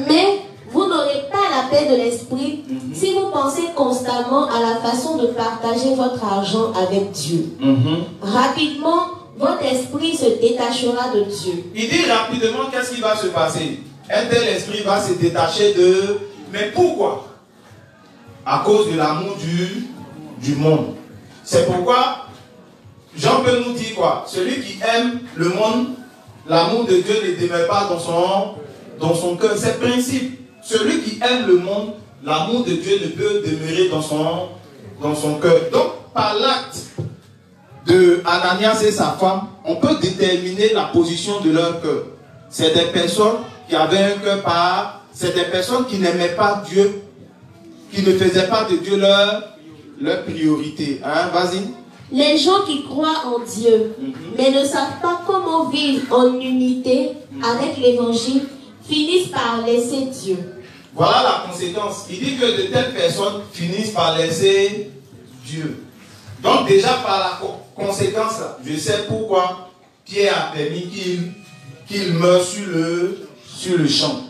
S2: Mais vous n'aurez pas la paix de l'esprit si vous pensez constamment à la façon de partager votre argent avec Dieu. Rapidement, votre esprit se détachera de Dieu.
S1: Il dit rapidement qu'est-ce qui va se passer. Un tel esprit va se détacher de... Mais pourquoi? À cause de l'amour du monde. C'est pourquoi Jean peut nous dire quoi? Celui qui aime le monde, l'amour de Dieu ne demeure pas dans son cœur. C'est le principe. Celui qui aime le monde, l'amour de Dieu ne peut demeurer dans son cœur. Donc, par l'acte de Ananias et sa femme, on peut déterminer la position de leur cœur. C'est des personnes qui avaient un cœur c'est des personnes qui n'aimaient pas Dieu, qui ne faisaient pas de Dieu leur priorité. Hein? Vas-y.
S2: Les gens qui croient en Dieu, mais ne savent pas comment vivre en unité avec l'évangile, finissent par laisser Dieu.
S1: Voilà la conséquence. Il dit que de telles personnes finissent par laisser Dieu. Donc déjà par la conséquence, je sais pourquoi Pierre a permis qu'il meure sur le champ.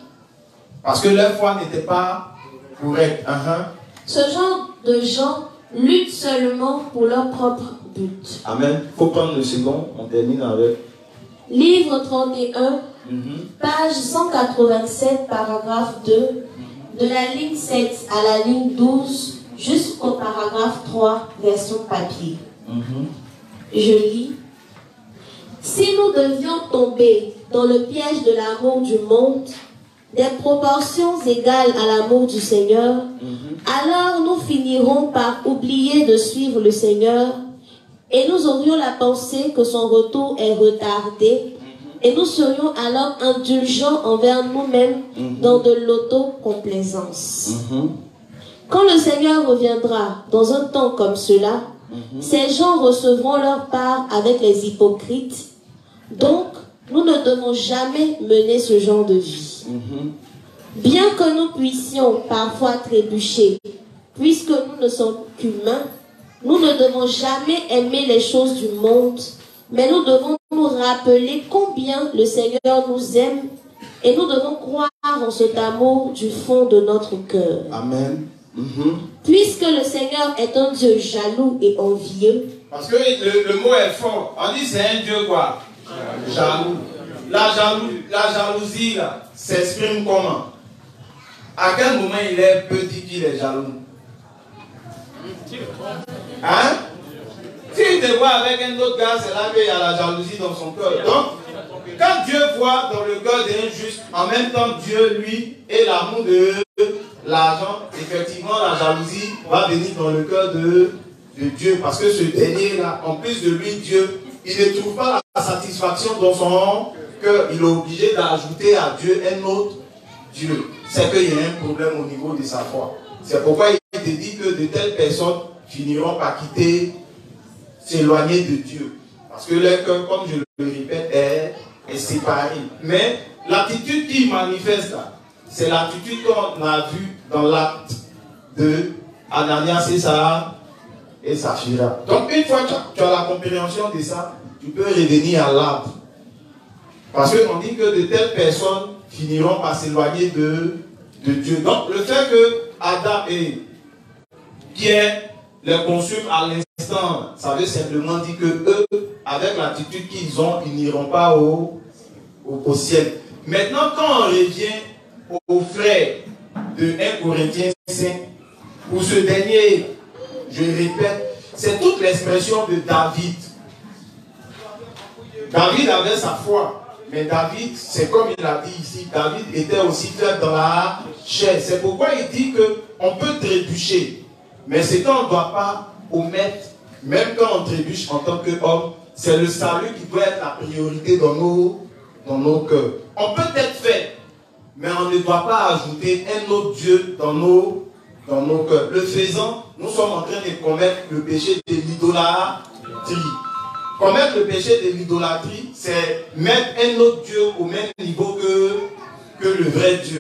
S1: Parce que leur foi n'était pas correcte.
S2: Ce genre de gens luttent seulement pour leur propre but.
S1: Amen. Il faut prendre le second. On termine avec.
S2: Livre 31, page 187, paragraphe 2, de la ligne 7 à la ligne 12, jusqu'au paragraphe 3, version papier. Je lis. Si nous devions tomber dans le piège de l'amour du monde, des proportions égales à l'amour du Seigneur, alors nous finirons par oublier de suivre le Seigneur et nous aurions la pensée que son retour est retardé et nous serions alors indulgents envers nous-mêmes dans de l'autocomplaisance. Quand le Seigneur reviendra dans un temps comme cela, ces gens recevront leur part avec les hypocrites. Donc, nous ne devons jamais mener ce genre de vie. Bien que nous puissions parfois trébucher, puisque nous ne sommes qu'humains, nous ne devons jamais aimer les choses du monde, mais nous devons nous rappeler combien le Seigneur nous aime et nous devons croire en cet amour du fond de notre cœur.
S1: Amen.
S2: Puisque le Seigneur est un Dieu jaloux et envieux.
S1: Parce que le mot est fort. On dit c'est un Dieu quoi? Jaloux. La jalousie s'exprime comment? À quel moment peut dire qu'il est jaloux? Hein? S'il te voit avec un autre gars, c'est là qu'il y a la jalousie dans son cœur. Donc, quand Dieu voit dans le cœur d'un juste, en même temps Dieu, lui, et l'amour de l'argent, effectivement, la jalousie va venir dans le cœur de Dieu. Parce que ce dernier-là, en plus de lui, Dieu, il ne trouve pas la satisfaction dans son cœur. Il est obligé d'ajouter à Dieu un autre Dieu. C'est qu'il y a un problème au niveau de sa foi. C'est pourquoi il te dit que de telles personnes finiront par s'éloigner de Dieu. Parce que leur cœur, comme je le répète, est séparé. Mais l'attitude qu'il manifeste là, c'est l'attitude qu'on a vue dans l'acte de Ananias et Saphira. Donc une fois que tu as la compréhension de ça, tu peux revenir à l'arbre. Parce qu'on dit que de telles personnes finiront par s'éloigner de Dieu. Donc le fait que Adam et Pierre les consument à l'instant, ça veut simplement dire que eux, avec l'attitude qu'ils ont, ils n'iront pas au ciel. Maintenant, quand on revient aux frères de 1 Corinthiens 5, pour ce dernier, je répète, c'est toute l'expression de David. David avait sa foi. Mais David, c'est comme il a dit ici, David était aussi faible dans la chair. C'est pourquoi il dit qu'on peut trébucher. Mais ce qu'on ne doit pas omettre, même quand on trébuche en tant qu'homme, c'est le salut qui doit être la priorité dans nos cœurs. On peut être faible, mais on ne doit pas ajouter un autre Dieu dans nos cœurs. Le faisant, nous sommes en train de commettre le péché de l'idolâtrie. Commettre le péché de l'idolâtrie, c'est mettre un autre Dieu au même niveau que le vrai Dieu.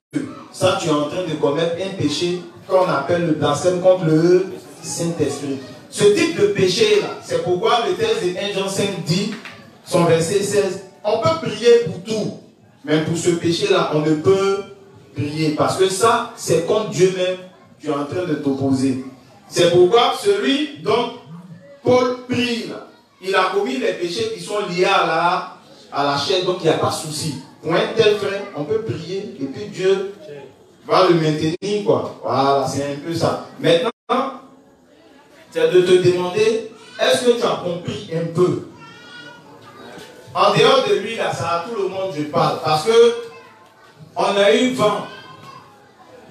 S1: Ça, tu es en train de commettre un péché qu'on appelle le blasphème contre le Saint-Esprit. Ce type de péché-là, c'est pourquoi le texte de 1 Jean 5 dit, son verset 16, on peut prier pour tout, mais pour ce péché-là, on ne peut prier. Parce que ça, c'est contre Dieu même, tu es en train de t'opposer. C'est pourquoi celui dont Paul prie, là, il a commis les péchés qui sont liés à la chair, donc il n'y a pas de souci. Pour un tel frère, on peut prier et puis Dieu va le maintenir, quoi. Voilà, c'est un peu ça. Maintenant, c'est de te demander, est-ce que tu as compris un peu? En dehors de lui, là, c'est à tout le monde je parle. Parce que on a eu vent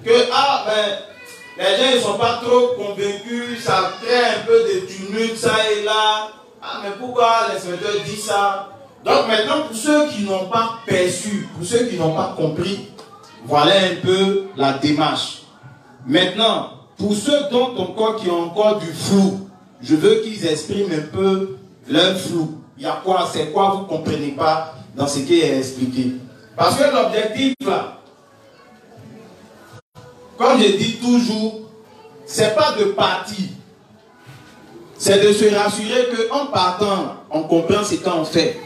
S1: que, les gens ne sont pas trop convaincus, ça crée un peu de tumulte, ça et là. Ah, mais pourquoi l'inspecteur dit ça? Donc maintenant, pour ceux qui n'ont pas perçu, pour ceux qui n'ont pas compris, voilà un peu la démarche. Maintenant, pour ceux dont ton corps qui ont encore du flou, je veux qu'ils expriment un peu leur flou. Il y a quoi? C'est quoi vous ne comprenez pas dans ce qui est expliqué? Parce que l'objectif là, comme je dis toujours, c'est pas de partir. C'est de se rassurer qu'en partant, on comprend ce qu'on fait.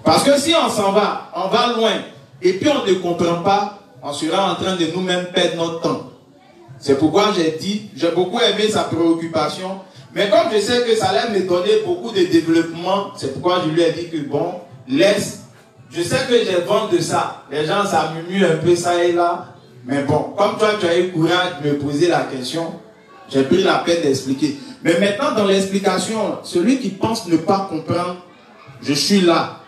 S1: Parce que si on s'en va, on va loin, et puis on ne comprend pas, on sera en train de nous-mêmes perdre notre temps. C'est pourquoi j'ai dit, j'ai beaucoup aimé sa préoccupation, mais comme je sais que ça allait me donner beaucoup de développement, c'est pourquoi je lui ai dit que bon, laisse, je sais que j'ai vent de ça, les gens ça murmure un peu ça et là, mais bon, comme toi tu as eu courage de me poser la question, j'ai pris la peine d'expliquer. Mais maintenant dans l'explication, celui qui pense ne pas comprendre, je suis là.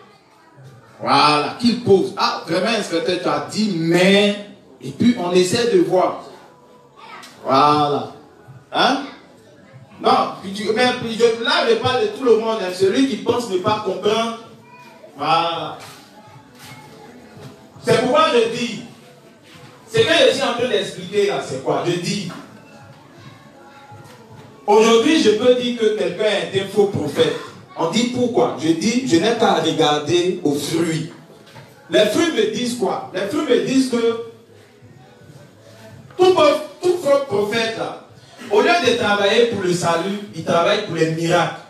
S1: Voilà, qu'il pose. Ah, vraiment, inspecteur, tu as dit, mais... Et puis, on essaie de voir. Voilà. Hein? Non, là, je parle de tout le monde. Hein, celui qui pense ne pas comprendre. Voilà. C'est pourquoi je dis... Ce que je suis en train d'expliquer là, c'est quoi? Je dis... Aujourd'hui, je peux dire que quelqu'un est un faux prophète. On dit pourquoi? Je dis, je n'ai qu'à regarder aux fruits. Les fruits me disent quoi? Les fruits me disent que tout faux prophète, là, au lieu de travailler pour le salut, il travaille pour les miracles.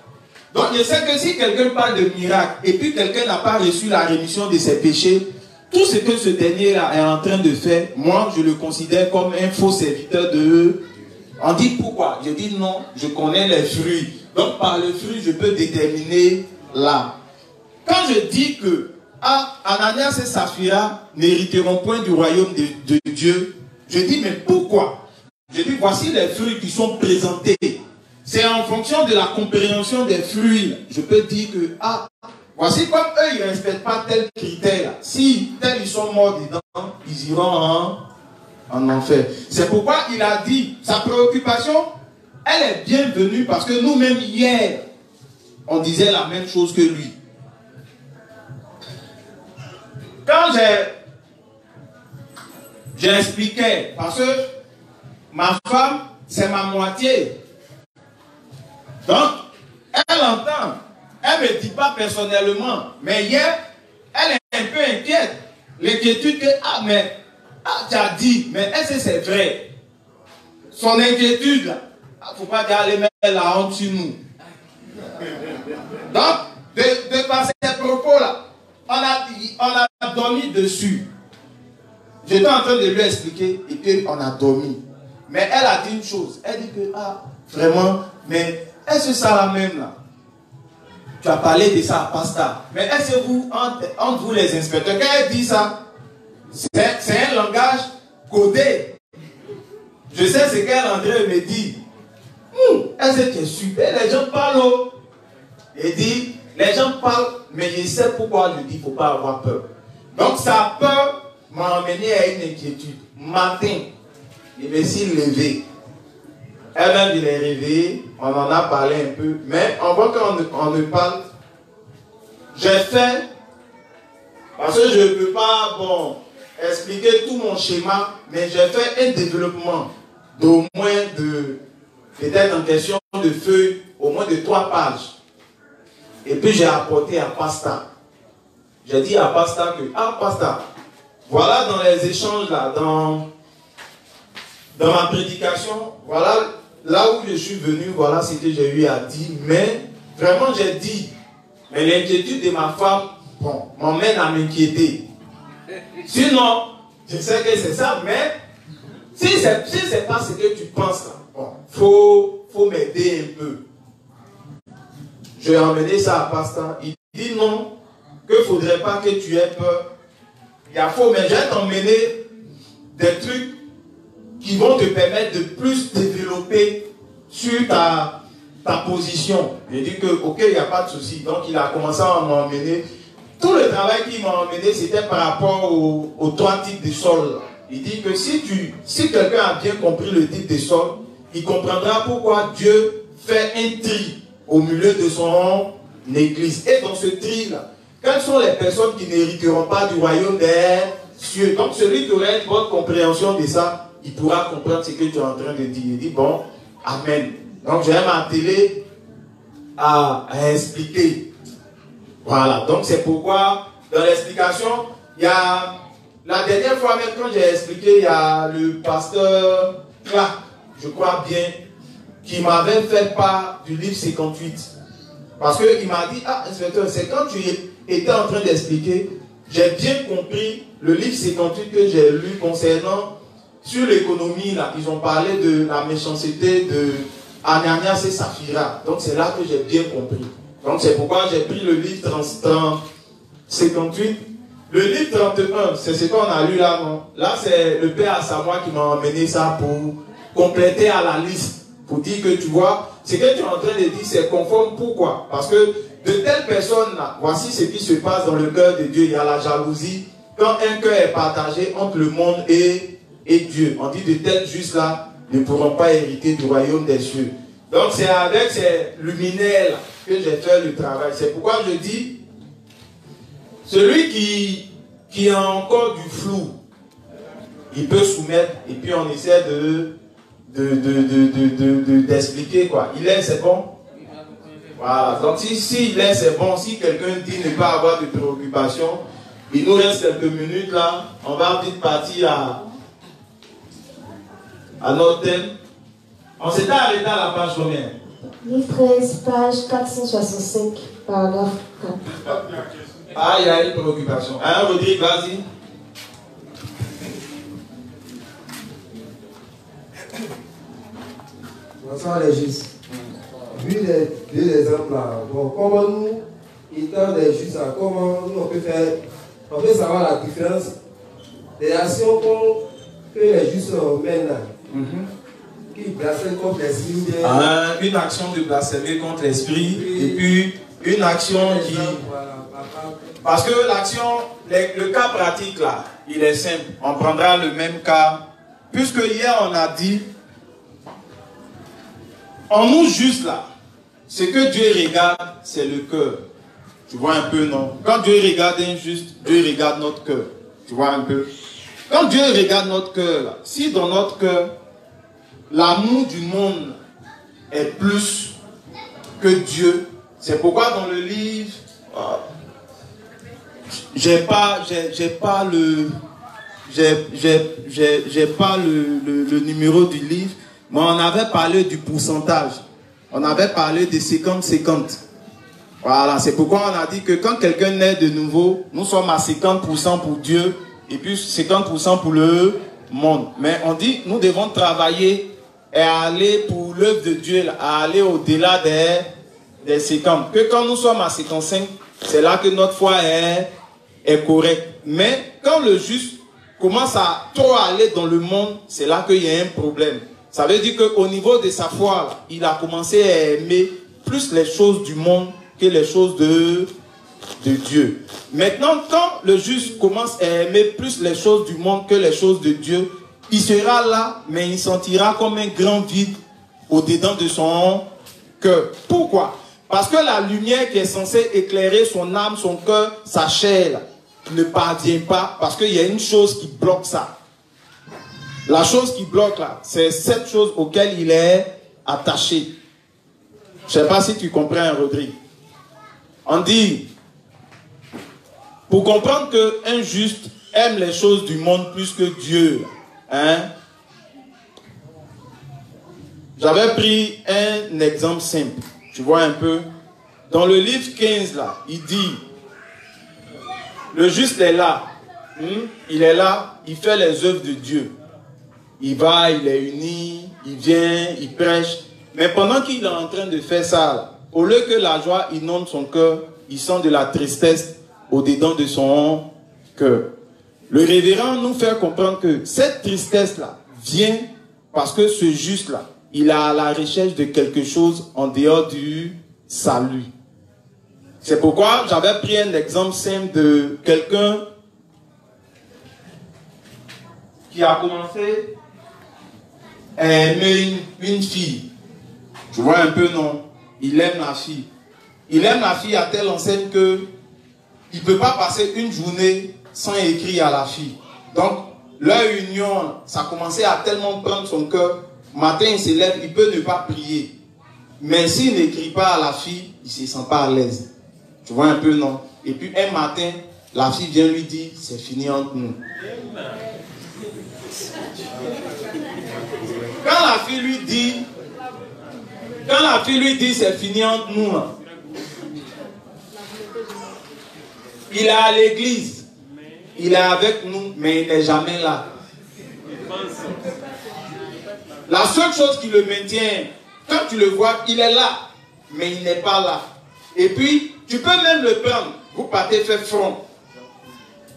S1: Donc je sais que si quelqu'un parle de miracles et puis quelqu'un n'a pas reçu la rémission de ses péchés, tout ce que ce dernier-là est en train de faire, moi je le considère comme un faux serviteur de eux. On dit pourquoi? Je dis non, je connais les fruits. Donc par le fruit, je peux déterminer là. Quand je dis que Ananias et Saphira n'hériteront point du royaume de Dieu, je dis mais pourquoi? Je dis voici les fruits qui sont présentés. C'est en fonction de la compréhension des fruits. Je peux dire que voici comme eux ils ne respectent pas tel critère. Si tels ils sont morts dedans, ils iront en enfer. C'est pourquoi il a dit sa préoccupation. Elle est bienvenue parce que nous-mêmes, hier, on disait la même chose que lui. Quand j'expliquais, parce que ma femme, c'est ma moitié. Donc, elle entend. Elle ne me dit pas personnellement. Mais hier, elle est un peu inquiète. L'inquiétude que, tu as dit, mais est-ce que c'est vrai? Son inquiétude, là. Il ne faut pas aller mettre la honte sur nous. Donc, de par ces propos-là, on a dormi dessus. J'étais en train de lui expliquer et puis on a dormi. Mais elle a dit une chose. Elle dit que, vraiment, mais est-ce que ça la même là? Tu as parlé de ça à Pasta. Mais est-ce que vous, entre vous les inspecteurs, quand elle dit ça, c'est un langage codé. Je sais ce qu'André me dit. Est-ce que tu es super? Les gens parlent. Il dit, les gens parlent, mais je sais pourquoi je dis qu'il ne faut pas avoir peur. Donc sa peur m'a emmené à une inquiétude. Matin, il me suis levé. Elle-même, il est réveillé. On en a parlé un peu. Mais on voit qu'on ne parle. J'ai fait, parce que je ne peux pas expliquer tout mon schéma, mais j'ai fait un développement d'au moins peut-être en question de feuilles, au moins de 3 pages. Et puis j'ai apporté à Pasteur. J'ai dit à Pasteur que, ah Pasteur, voilà dans les échanges là, dans ma prédication, voilà là où je suis venu, voilà ce que j'ai eu à dire. Mais vraiment j'ai dit, mais l'inquiétude de ma femme, bon, m'emmène à m'inquiéter. Sinon, je sais que c'est ça, mais si c'est pas ce que tu penses là, bon, faut m'aider un peu. Je vais emmener ça à Pasteur. Il dit non, qu'il ne faudrait pas que tu aies peur. Il y a faux, mais je vais t'emmener des trucs qui vont te permettre de plus développer sur ta position. J'ai dit que, ok, il n'y a pas de souci. Donc, il a commencé à m'emmener. Tout le travail qu'il m'a emmené, c'était par rapport aux 3 types de sols. Il dit que si quelqu'un a bien compris le type de sol, il comprendra pourquoi Dieu fait un tri au milieu de son église. Et dans ce tri-là, quelles sont les personnes qui n'hériteront pas du royaume des cieux? Donc celui qui aurait une bonne compréhension de ça, il pourra comprendre ce que tu es en train de dire. Il dit, bon, amen. Donc je vais m'atteler à expliquer. Voilà, donc c'est pourquoi dans l'explication, il y a, la dernière fois même quand j'ai expliqué, il y a le pasteur Clark, je crois bien, qui m'avait fait part du livre 58. Parce qu'il m'a dit, ah, inspecteur, c'est quand tu étais en train d'expliquer, j'ai bien compris le livre 58 que j'ai lu concernant, sur l'économie, là, ils ont parlé de la méchanceté de Ananias et Saphira. Donc c'est là que j'ai bien compris. Donc c'est pourquoi j'ai pris le livre 58. Le livre 31, c'est ce qu'on a lu là, non? Là, c'est le père Asamoah qui m'a emmené ça pour compléter à la liste. Pour dire que tu vois, ce que tu es en train de dire, c'est conforme. Pourquoi? Parce que de telles personnes là, voici ce qui se passe dans le cœur de Dieu. Il y a la jalousie. Quand un cœur est partagé entre le monde et Dieu, on dit de tels justes là ne pourront pas hériter du royaume des cieux. Donc c'est avec ces luminaires là que j'ai fait le travail. C'est pourquoi je dis, celui qui a encore du flou, il peut soumettre et puis on essaie d'expliquer quoi. Il est, c'est bon. Voilà. Donc si il est, c'est bon. Si quelqu'un dit ne pas avoir de préoccupation, il nous reste quelques minutes là. On va vite partir à notre thème. On s'était arrêté à la page combien?
S2: Livre 13, page 465, paragraphe 4.
S1: Ah, il y a une préoccupation. Hein, Rodrigue, vas-y.
S4: Bonsoir les justes. Vu les 2 exemples là, bon, comment nous, étant des justes, comment nous on peut savoir la différence des actions que les justes mènent là, qui blasphèment contre l'esprit.
S1: Une action de blasphémer contre l'esprit, et puis une action qui... Parce que l'action, le cas pratique là, il est simple. On prendra le même cas. Puisque hier on a dit, en nous juste là, ce que Dieu regarde, c'est le cœur. Tu vois un peu, non? Quand Dieu regarde un juste, Dieu regarde notre cœur. Tu vois un peu? Quand Dieu regarde notre cœur, là, si dans notre cœur, l'amour du monde est plus que Dieu, c'est pourquoi dans le livre, j'ai pas le numéro du livre, mais on avait parlé du pourcentage. On avait parlé de 50-50. Voilà, c'est pourquoi on a dit que quand quelqu'un naît de nouveau, nous sommes à 50% pour Dieu et puis 50% pour le monde. Mais on dit, nous devons travailler et aller pour l'œuvre de Dieu, à aller au-delà des 50. Que quand nous sommes à 55, c'est là que notre foi est correcte. Mais quand le juste commence à trop aller dans le monde, c'est là qu'il y a un problème. Ça veut dire qu'au niveau de sa foi, il a commencé à aimer plus les choses du monde que les choses de Dieu. Maintenant, quand le juste commence à aimer plus les choses du monde que les choses de Dieu, il sera là, mais il sentira comme un grand vide au-dedans de son cœur. Pourquoi? Parce que la lumière qui est censée éclairer son âme, son cœur, sa chair, ne parvient pas, parce qu'il y a une chose qui bloque ça. La chose qui bloque là, c'est cette chose auquel il est attaché. Je ne sais pas si tu comprends, Rodrigue. On dit, pour comprendre qu'un juste aime les choses du monde plus que Dieu, hein? J'avais pris un exemple simple, tu vois un peu. Dans le livre 15, là, il dit, le juste est là, il est là, il fait les œuvres de Dieu. Il va, il est uni, il vient, il prêche. Mais pendant qu'il est en train de faire ça, là, au lieu que la joie inonde son cœur, il sent de la tristesse au-dedans de son cœur. Le révérend nous fait comprendre que cette tristesse-là vient parce que ce juste-là, il est à la recherche de quelque chose en dehors du salut. C'est pourquoi j'avais pris un exemple simple de quelqu'un qui a commencé à aimer une fille. Tu vois un peu, non? Il aime la fille. Il aime la fille à telle enseigne que il ne peut pas passer une journée sans écrire à la fille. Donc, leur union, ça commençait à tellement prendre son cœur. Matin, il se lève, il peut ne pas prier. Mais s'il n'écrit pas à la fille, il ne se sent pas à l'aise. Tu vois un peu, non? Et puis, un matin, la fille vient lui dire, c'est fini entre nous. Quand la fille lui dit, c'est fini entre nous, là, il est à l'église, il est avec nous, mais il n'est jamais là. La seule chose qui le maintient, quand tu le vois, il est là, mais il n'est pas là. Et puis, tu peux même le prendre, vous partez faire front.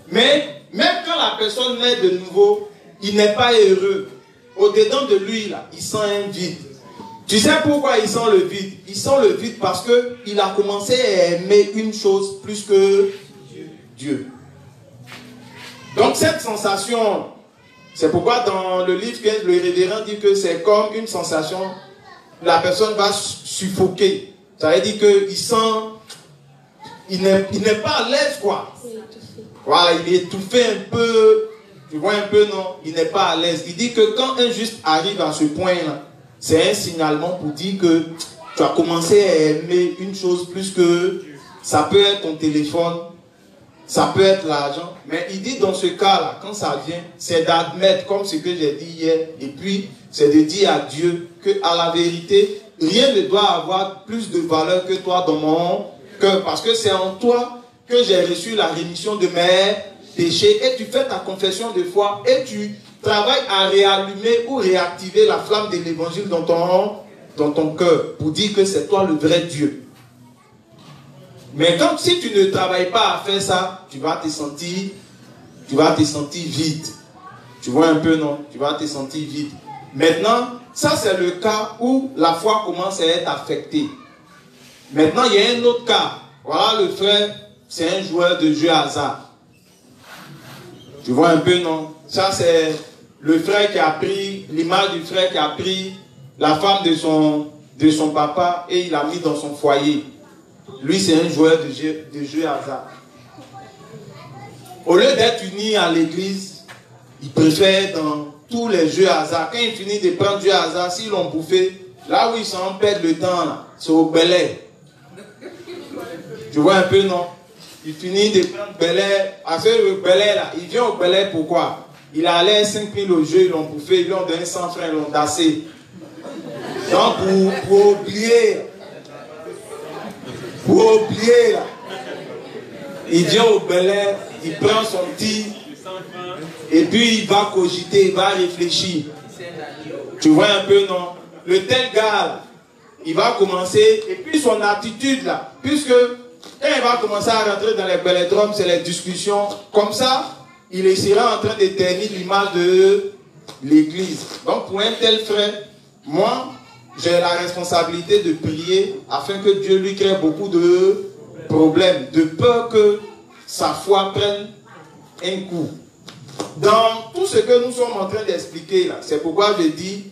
S1: Mais, même quand la personne naît de nouveau, il n'est pas heureux. Au-dedans de lui, là, il sent un vide. Tu sais pourquoi il sent le vide? Il sent le vide parce qu'il a commencé à aimer une chose plus que Dieu. Donc cette sensation, c'est pourquoi dans le livre 15, le révérend dit que c'est comme une sensation, la personne va suffoquer. Ça veut dire qu'il sent, il n'est pas à l'aise, quoi. Voilà, il est étouffé un peu, tu vois un peu, non? Il n'est pas à l'aise. Il dit que quand un juste arrive à ce point-là, c'est un signalement pour dire que tu as commencé à aimer une chose plus que ça peut être ton téléphone, ça peut être l'argent. Mais il dit dans ce cas-là, quand ça vient, c'est d'admettre, comme ce que j'ai dit hier, et puis c'est de dire à Dieu qu'à la vérité, rien ne doit avoir plus de valeur que toi dans mon cœur. Parce que c'est en toi que j'ai reçu la rémission de mes péchés. Et tu fais ta confession de foi et tu travailles à réallumer ou réactiver la flamme de l'évangile dans ton cœur pour dire que c'est toi le vrai Dieu. Mais quand si tu ne travailles pas à faire ça, tu vas te sentir vide. Tu vois un peu, non? Tu vas te sentir vide. Maintenant, ça c'est le cas où la foi commence à être affectée. Maintenant, il y a un autre cas. Voilà, le frère, c'est un joueur de jeu hasard. Tu vois un peu, non? Ça c'est le frère qui a pris, l'image du frère qui a pris la femme de son papa et il l'a mis dans son foyer. Lui, c'est un joueur de jeu hasard. Au lieu d'être uni à l'église, il préfère dans tous les jeux hasard. Quand il finit de prendre jeu hasard, s'ils l'ont bouffé, là où ils s'en perdent le temps, c'est au Bel Air. Tu vois un peu, non? Il finit de prendre Bel Air. À ce Bel Air, là, il vient au Bel Air pourquoi? Il allait 5 000 au jeu, ils l'ont bouffé, ils lui ont donné 100 francs, ils l'ont tassé. Donc, pour oublier, là, il vient au Bel Air, il prend son petit, et puis il va cogiter, il va réfléchir. Tu vois un peu, non? Le tel gars, là, il va commencer, et puis son attitude, là, puisque quand il va commencer à rentrer dans les bélodromes, c'est les discussions, comme ça, il sera en train de ternir l'image de l'église. Donc, pour un tel frère, moi, j'ai la responsabilité de prier afin que Dieu lui crée beaucoup de problèmes, de peur que sa foi prenne un coup. Dans tout ce que nous sommes en train d'expliquer là, c'est pourquoi je dis,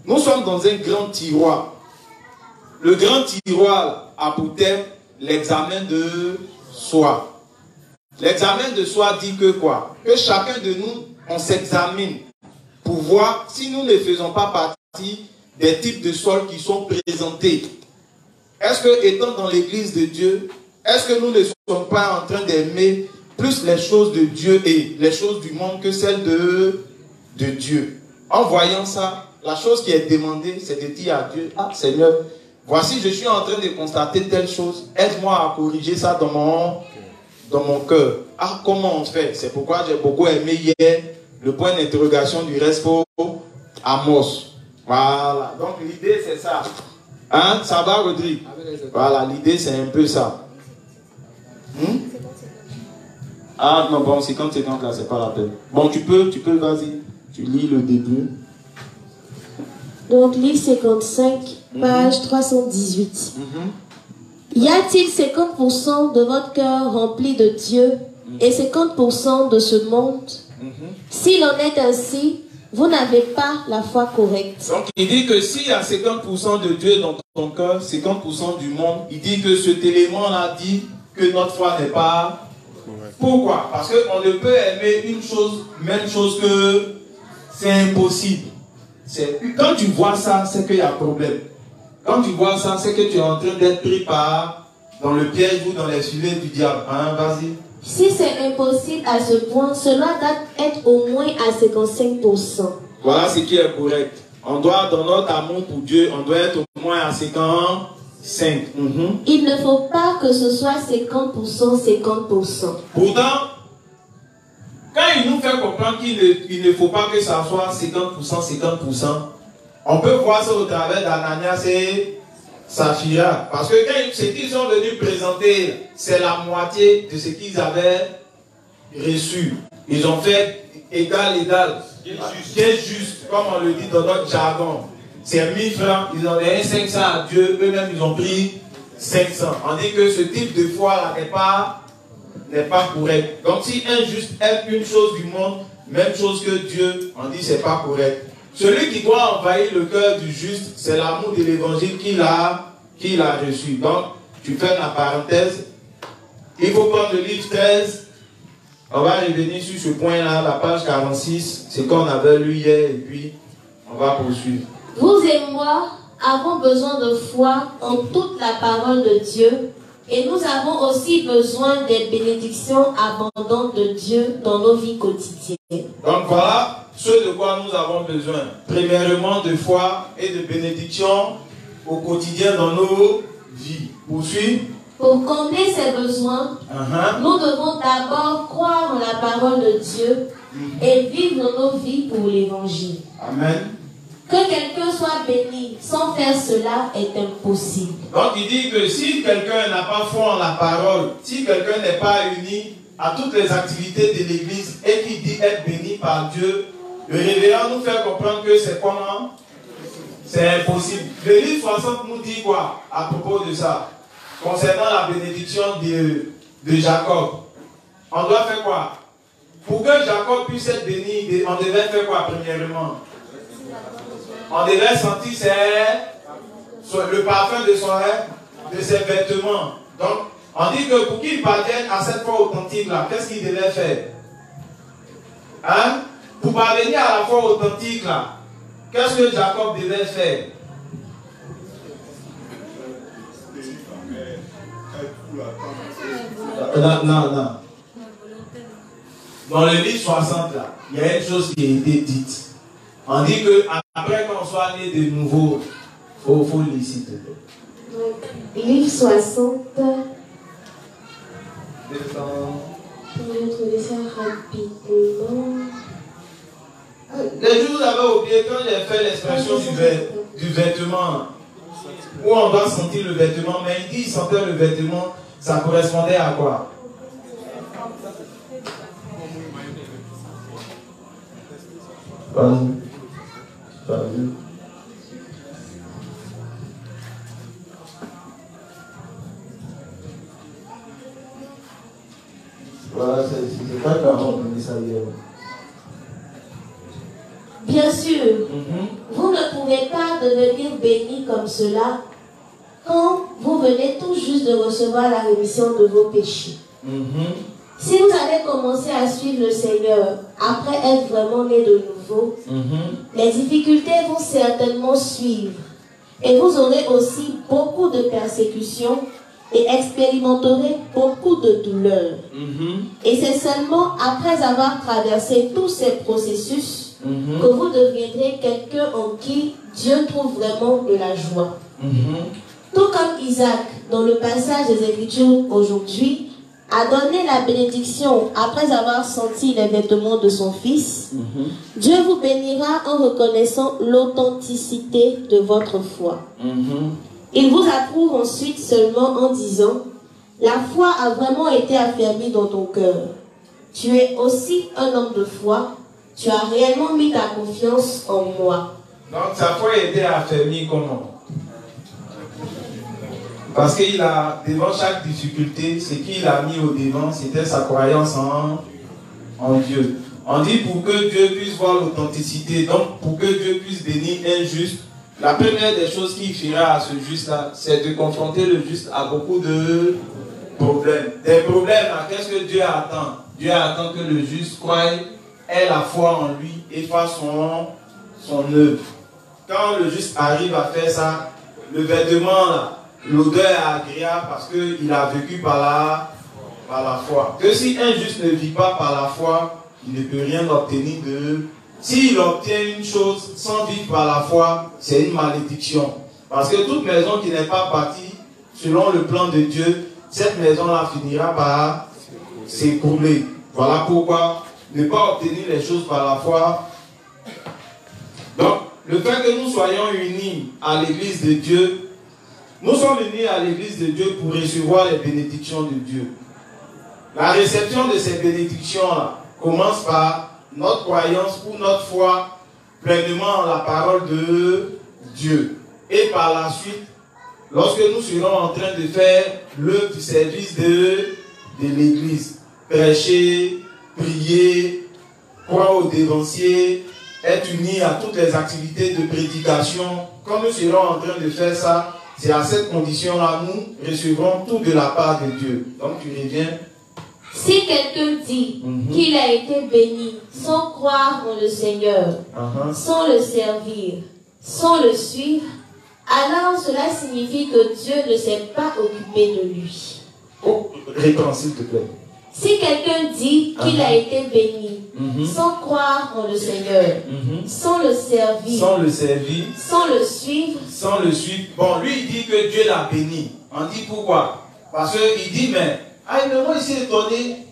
S1: nous sommes dans un grand tiroir. Le grand tiroir là, a pour thème l'examen de soi. L'examen de soi dit que quoi? Que chacun de nous, on s'examine pour voir si nous ne faisons pas partie des types de sols qui sont présentés. Est-ce que, étant dans l'église de Dieu, est-ce que nous ne sommes pas en train d'aimer plus les choses de Dieu et les choses du monde que celles de Dieu? En voyant ça, la chose qui est demandée, c'est de dire à Dieu, ah Seigneur, voici je suis en train de constater telle chose, aide-moi à corriger ça dans mon cœur. Ah, comment on fait? C'est pourquoi j'ai beaucoup aimé hier le point d'interrogation du reste pour Amos. Voilà, donc l'idée c'est ça. Hein, ça va, Rodrigue? Voilà, l'idée c'est un peu ça. Ah non, bon, 50-50 là, c'est pas la peine. Bon, tu peux, vas-y, tu lis le début.
S2: Donc, livre 55, page 318. Y a-t-il 50% de votre cœur rempli de Dieu et 50% de ce monde? S'il en est ainsi, vous n'avez pas la foi correcte.
S1: Donc, il dit que s'il y a 50% de Dieu dans ton cœur, 50% du monde, il dit que cet élément-là dit que notre foi n'est pas... Pourquoi? Parce qu'on ne peut aimer une chose, même chose que c'est impossible. Quand tu vois ça, c'est qu'il y a un problème. Quand tu vois ça, c'est que tu es en train d'être pris dans le piège ou dans les filets du diable. Hein, vas-y.
S2: Si c'est impossible à ce point, cela doit être au moins à 55%.
S1: Voilà ce qui est correct. On doit, dans notre amour pour Dieu, on doit être au moins à 55.
S2: Il ne faut pas que ce soit 50%, 50%.
S1: Pourtant, quand il nous fait comprendre qu'il ne faut pas que ça soit 50%, 50%, on peut voir ça au travers d'Ananias et Saphira. Parce que ce qu'ils sont venus présenter, c'est la moitié de ce qu'ils avaient reçu. Ils ont fait égal, qui est juste, comme on le dit dans notre jargon. C'est 1000 francs, ils ont donné 500 à Dieu, eux-mêmes ils ont pris 500. On dit que ce type de foi-là n'est pas correct. Donc si un juste aime une chose du monde, même chose que Dieu, on dit c'est pas correct. Celui qui doit envahir le cœur du juste, c'est l'amour de l'évangile qu'il a reçu. Donc, tu fais la parenthèse. Il faut prendre le livre 13. On va revenir sur ce point-là, la page 46. C'est qu'on avait lu hier et puis on va poursuivre.
S2: Vous et moi avons besoin de foi en toute la parole de Dieu et nous avons aussi besoin des bénédictions abondantes de Dieu dans nos vies quotidiennes. Donc
S1: voilà ce de quoi nous avons besoin. Premièrement, de foi et de bénédictions au quotidien dans nos vies. Poursuivre.
S2: Pour combler ces besoins, nous devons d'abord croire en la parole de Dieu et vivre dans nos vies pour l'évangile.
S1: Amen.
S2: Que quelqu'un soit béni sans faire cela est impossible.
S1: Donc il dit que si quelqu'un n'a pas foi en la parole, si quelqu'un n'est pas uni à toutes les activités de l'église et qui dit être béni par Dieu, le révérend nous fait comprendre que c'est comment? C'est impossible. Le livre 60 nous dit quoi à propos de ça? Concernant la bénédiction de Jacob. On doit faire quoi? Pour que Jacob puisse être béni, on devait faire quoi premièrement? On devait sentir le parfum de ses vêtements. Donc, on dit que pour qu'il parvienne à cette foi authentique-là, qu'est-ce qu'il devait faire? Hein? Pour parvenir à la foi authentique-là, qu'est-ce que Jacob devait faire? Non. Dans le livre 60, là, il y a une chose qui a été dite. On dit que après qu'on soit né de nouveau, il faut le citer.
S2: Livre 60. Je vais trouver ça rapidement.
S1: Les jours vous avez oublié quand j'ai fait l'expression du vêtement, où on doit sentir le vêtement, mais il dit sentir le vêtement, ça correspondait à quoi? Pas vu. Voilà, c'est pas comment on dit ça hier.
S2: Bien sûr, vous ne pouvez pas devenir béni comme cela quand vous venez tout juste de recevoir la rémission de vos péchés. Si vous allez commencer à suivre le Seigneur après être vraiment né de nouveau, les difficultés vont certainement suivre. Et vous aurez aussi beaucoup de persécutions et expérimenterez beaucoup de douleurs. Et c'est seulement après avoir traversé tous ces processus que vous deviendrez quelqu'un en qui Dieu trouve vraiment de la joie. Tout comme Isaac, dans le passage des Écritures aujourd'hui, a donné la bénédiction après avoir senti les vêtements de son fils, Dieu vous bénira en reconnaissant l'authenticité de votre foi. Il vous approuve ensuite seulement en disant: la foi a vraiment été affermie dans ton cœur. Tu es aussi un homme de foi. Tu as réellement mis ta confiance en moi.
S1: Donc sa foi a été affermie comment? Parce qu'il a, devant chaque difficulté, ce qu'il a mis au devant, c'était sa croyance en Dieu. On dit pour que Dieu puisse voir l'authenticité, donc pour que Dieu puisse bénir un juste, la première des choses qu'il fera à ce juste-là, c'est de confronter le juste à beaucoup de problèmes. Des problèmes, qu'est-ce que Dieu attend? Dieu attend que le juste croie, ait la foi en lui et fasse son œuvre. Quand le juste arrive à faire ça, le vêtement là, l'odeur est agréable parce qu'il a vécu par la foi. Que si un juste ne vit pas par la foi, il ne peut rien obtenir de... S'il obtient une chose sans vivre par la foi, c'est une malédiction. Parce que toute maison qui n'est pas bâtie selon le plan de Dieu, cette maison-là finira par s'écrouler. Voilà pourquoi ne pas obtenir les choses par la foi. Donc, le fait que nous soyons unis à l'église de Dieu, nous sommes unis à l'église de Dieu pour recevoir les bénédictions de Dieu. La réception de ces bénédictions-là commence par notre croyance ou notre foi pleinement en la parole de Dieu. Et par la suite, lorsque nous serons en train de faire l'œuvre du service de l'église, prêcher, prier, croire aux dévanciers, être unis à toutes les activités de prédication, quand nous serons en train de faire ça, c'est à cette condition-là nous recevrons tout de la part de Dieu. Donc tu reviens.
S2: Si quelqu'un dit qu'il a été béni sans croire en le Seigneur, sans le servir, sans le suivre, alors cela signifie que Dieu ne s'est pas occupé de lui.
S1: Oh, réponds s'il te plaît.
S2: Si quelqu'un dit qu'il a été béni sans croire en le Seigneur, sans le servir, sans le suivre,
S1: bon, lui il dit que Dieu l'a béni. On dit pourquoi? Parce qu'il dit, mais moi je suis étonné.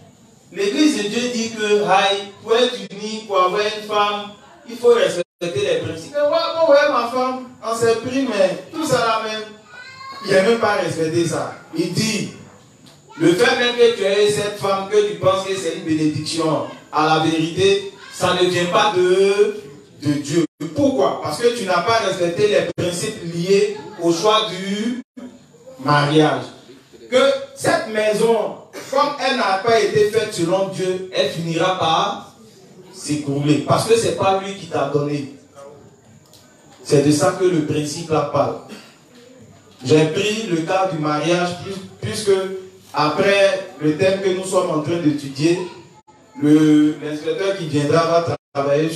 S1: L'église de Dieu dit que pour être uni, pour avoir une femme, il faut respecter les principes. Ouais, ma femme, on s'est pris, mais tout ça là même, il n'a même pas respecté ça. Il dit, le fait même que tu aies cette femme, que tu penses que c'est une bénédiction, à la vérité, ça ne vient pas de Dieu. Pourquoi? Parce que tu n'as pas respecté les principes liés au choix du mariage. Que cette maison, comme elle n'a pas été faite selon Dieu, elle finira par s'écrouler. Parce que ce n'est pas lui qui t'a donné. C'est de ça que le principe là parle. J'ai pris le cas du mariage, puisque après le thème que nous sommes en train d'étudier, l'inspecteur qui viendra va travailler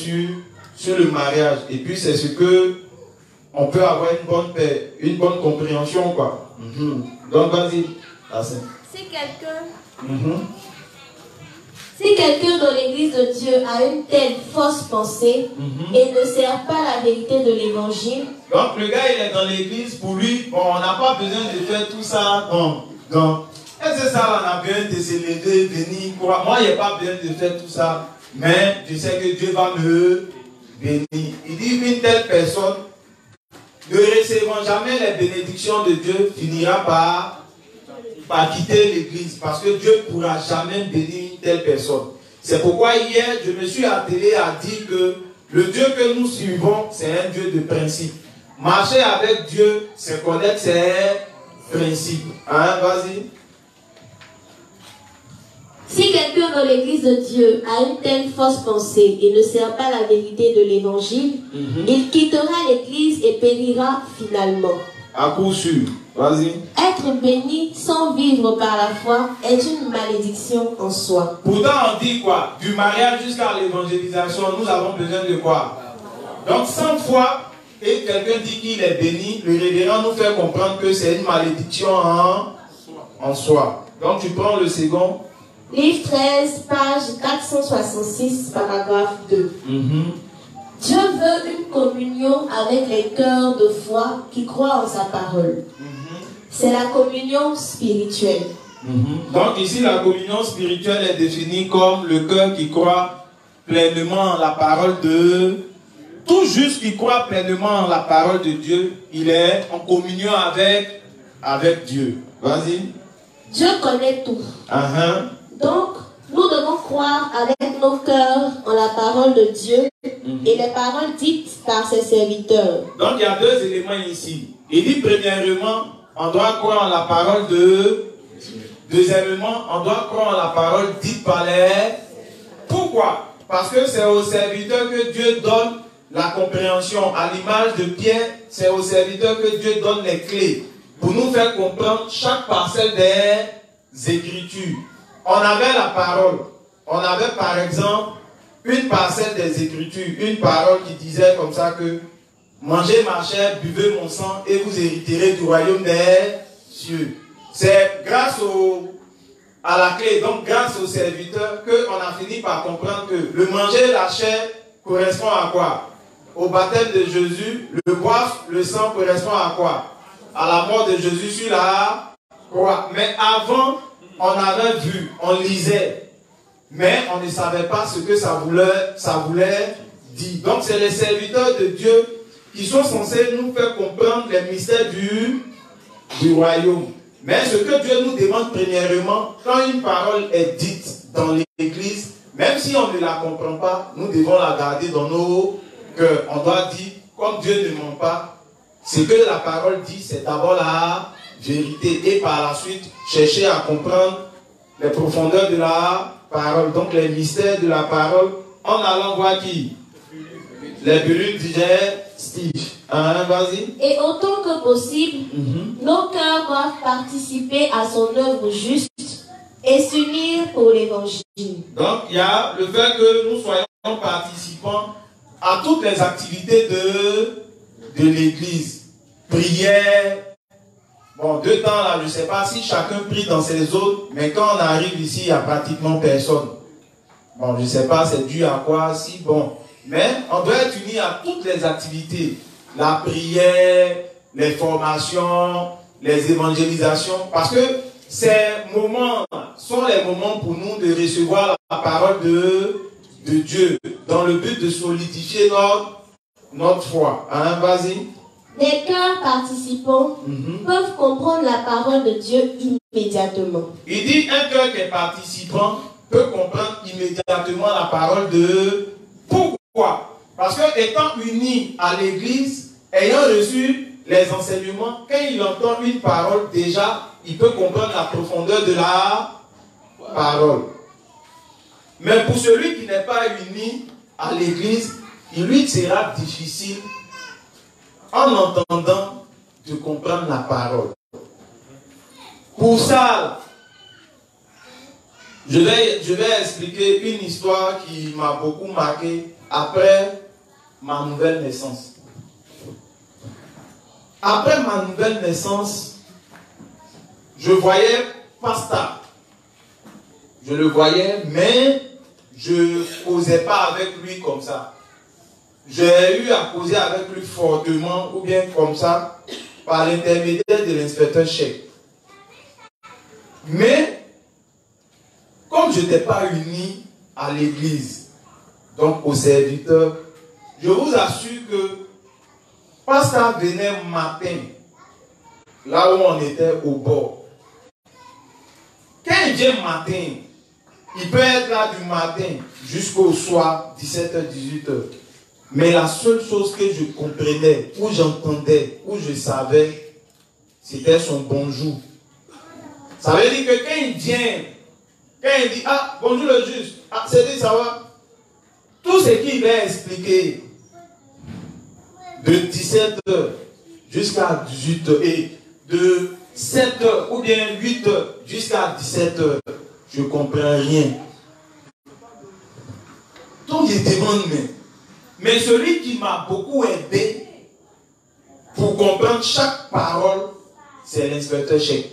S1: sur le mariage. Et puis c'est ce que on peut avoir une bonne paix, une bonne compréhension, quoi. Donc vas-y.
S2: Si quelqu'un dans l'église de Dieu a une telle fausse pensée et ne sert pas la vérité de l'évangile.
S1: Donc le gars il est dans l'église, pour lui, bon, on n'a pas besoin de faire tout ça. Est-ce que ça on a besoin de se lever, venir, quoi? Moi, il n'y a pas besoin de faire tout ça. Mais je sais que Dieu va me bénir. Il dit qu'une telle personne, ne recevant jamais les bénédictions de Dieu, finira par quitter l'église. Parce que Dieu ne pourra jamais bénir une telle personne. C'est pourquoi hier, je me suis attelé à dire que le Dieu que nous suivons, c'est un Dieu de principe. Marcher avec Dieu, c'est connaître ses principes. Hein, vas-y.
S2: Si quelqu'un dans l'église de Dieu a une telle fausse pensée et ne sert pas la vérité de l'évangile, il quittera l'église et périra finalement.
S1: À coup sûr. Vas-y.
S2: Être béni sans vivre par la foi est une malédiction en soi.
S1: Pourtant, on dit quoi? Du mariage jusqu'à l'évangélisation, nous avons besoin de quoi? Donc, sans foi, et quelqu'un dit qu'il est béni, le révérend nous fait comprendre que c'est une malédiction en soi. Donc tu prends le second.
S2: Livre 13, page 466, paragraphe 2. Dieu veut une communion avec les cœurs de foi qui croient en sa parole. C'est la communion spirituelle.
S1: Donc ici, la communion spirituelle est définie comme le cœur qui croit pleinement en la parole de... Tout juste qui croit pleinement en la parole de Dieu, il est en communion avec Dieu. Vas-y.
S2: Dieu connaît tout. Donc, nous devons croire avec nos cœurs en la parole de Dieu et les paroles dites par ses serviteurs.
S1: Donc, il y a deux éléments ici. Il dit, premièrement, on doit croire en la parole de... Deuxièmement, on doit croire en la parole dite par les... Pourquoi? Parce que c'est aux serviteurs que Dieu donne la compréhension. À l'image de Pierre, c'est aux serviteurs que Dieu donne les clés pour nous faire comprendre chaque parcelle des Écritures. On avait la parole. On avait par exemple une parcelle des Écritures, une parole qui disait comme ça que mangez ma chair, buvez mon sang et vous hériterez du royaume des cieux. C'est grâce à la clé, donc grâce aux serviteurs, qu'on a fini par comprendre que le manger la chair correspond à quoi? Au baptême de Jésus. Le boire le sang correspond à quoi? À la mort de Jésus sur la croix. Mais avant, on avait vu, on lisait, mais on ne savait pas ce que ça voulait dire. Donc c'est les serviteurs de Dieu qui sont censés nous faire comprendre les mystères du royaume. Mais ce que Dieu nous demande premièrement, quand une parole est dite dans l'église, même si on ne la comprend pas, nous devons la garder dans nos cœurs. On doit dire, comme Dieu ne ment pas, ce que la parole dit, c'est d'abord la vérité. Et par la suite, chercher à comprendre les profondeurs de la parole. Donc les mystères de la parole, en allant voir qui? Les bulles digestives. Vas-y.
S2: Et autant que possible, nos cœurs doivent participer à son œuvre juste et s'unir pour l'évangile.
S1: Donc il y a le fait que nous soyons participants à toutes les activités de l'église. Prière. Bon, deux temps là, je ne sais pas si chacun prie dans ses autres, mais quand on arrive ici, il n'y a pratiquement personne. Bon, je ne sais pas c'est dû à quoi, si bon. Mais on doit être unis à toutes les activités. La prière, les formations, les évangélisations. Parce que ces moments sont les moments pour nous de recevoir la parole de Dieu. Dans le but de solidifier notre foi. Vas-y.
S2: Les cœurs participants peuvent comprendre la parole de Dieu immédiatement.
S1: Il dit un cœur qui est participant peut comprendre immédiatement la parole de... Pourquoi? Parce que étant unis à l'église, ayant reçu les enseignements, quand il entend une parole, déjà, il peut comprendre la profondeur de la parole. Mais pour celui qui n'est pas uni à l'église, il lui sera difficile, en entendant, de comprendre la parole. Pour ça, je vais expliquer une histoire qui m'a beaucoup marqué après ma nouvelle naissance. Après ma nouvelle naissance, je voyais Pasteur. Je le voyais, mais je ne causais pas avec lui comme ça. J'ai eu à causer avec lui fortement, ou bien comme ça, par l'intermédiaire de l'inspecteur chef. Mais, comme je n'étais pas uni à l'église, donc aux serviteurs, je vous assure que Pasteur venait matin, là où on était au bord. Quand il vient matin, il peut être là du matin jusqu'au soir, 17h, 18h. Mais la seule chose que je comprenais, ou j'entendais, ou je savais, c'était son bonjour. Ça veut dire que quand il vient, quand il dit, ah, bonjour le juste, ah, c'est dit, ça va. Tout ce qu'il va expliquer, de 17h jusqu'à 18h, et de 7h ou bien 8h jusqu'à 17h, je ne comprends rien. Donc il demande, mais celui qui m'a beaucoup aidé pour comprendre chaque parole, c'est l'inspecteur chef.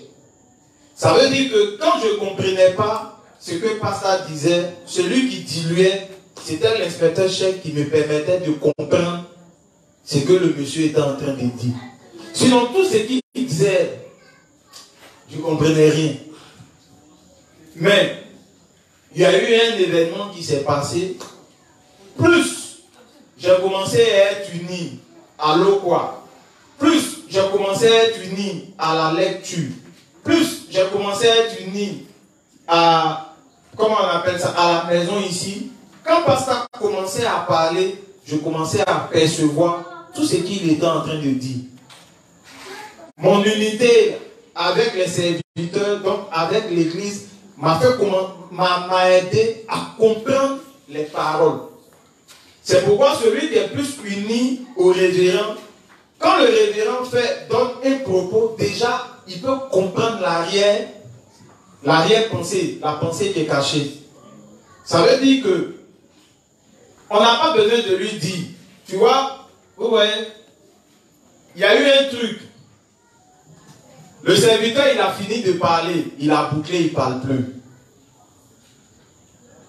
S1: Ça veut dire que quand je ne comprenais pas ce que le pasteur disait, celui qui diluait, c'était l'inspecteur-chef qui me permettait de comprendre ce que le monsieur était en train de dire. Sinon, tout ce qu'il disait, je ne comprenais rien. Mais, il y a eu un événement qui s'est passé. Plus j'ai commencé à être uni à l'eau-quoi. Plus j'ai commencé à être uni à la lecture. Plus j'ai commencé à être uni à, comment on appelle ça, à la maison ici. Quand le pasteur commençait à parler, je commençais à percevoir tout ce qu'il était en train de dire. Mon unité avec les serviteurs, donc avec l'église, m'a aidé à comprendre les paroles. C'est pourquoi celui qui est plus uni au révérend, quand le révérend donne un propos, déjà, il peut comprendre l'arrière-pensée, la pensée qui est cachée. Ça veut dire que on n'a pas besoin de lui dire, tu vois, vous voyez, il y a eu un truc. Le serviteur, il a fini de parler, il a bouclé, il ne parle plus.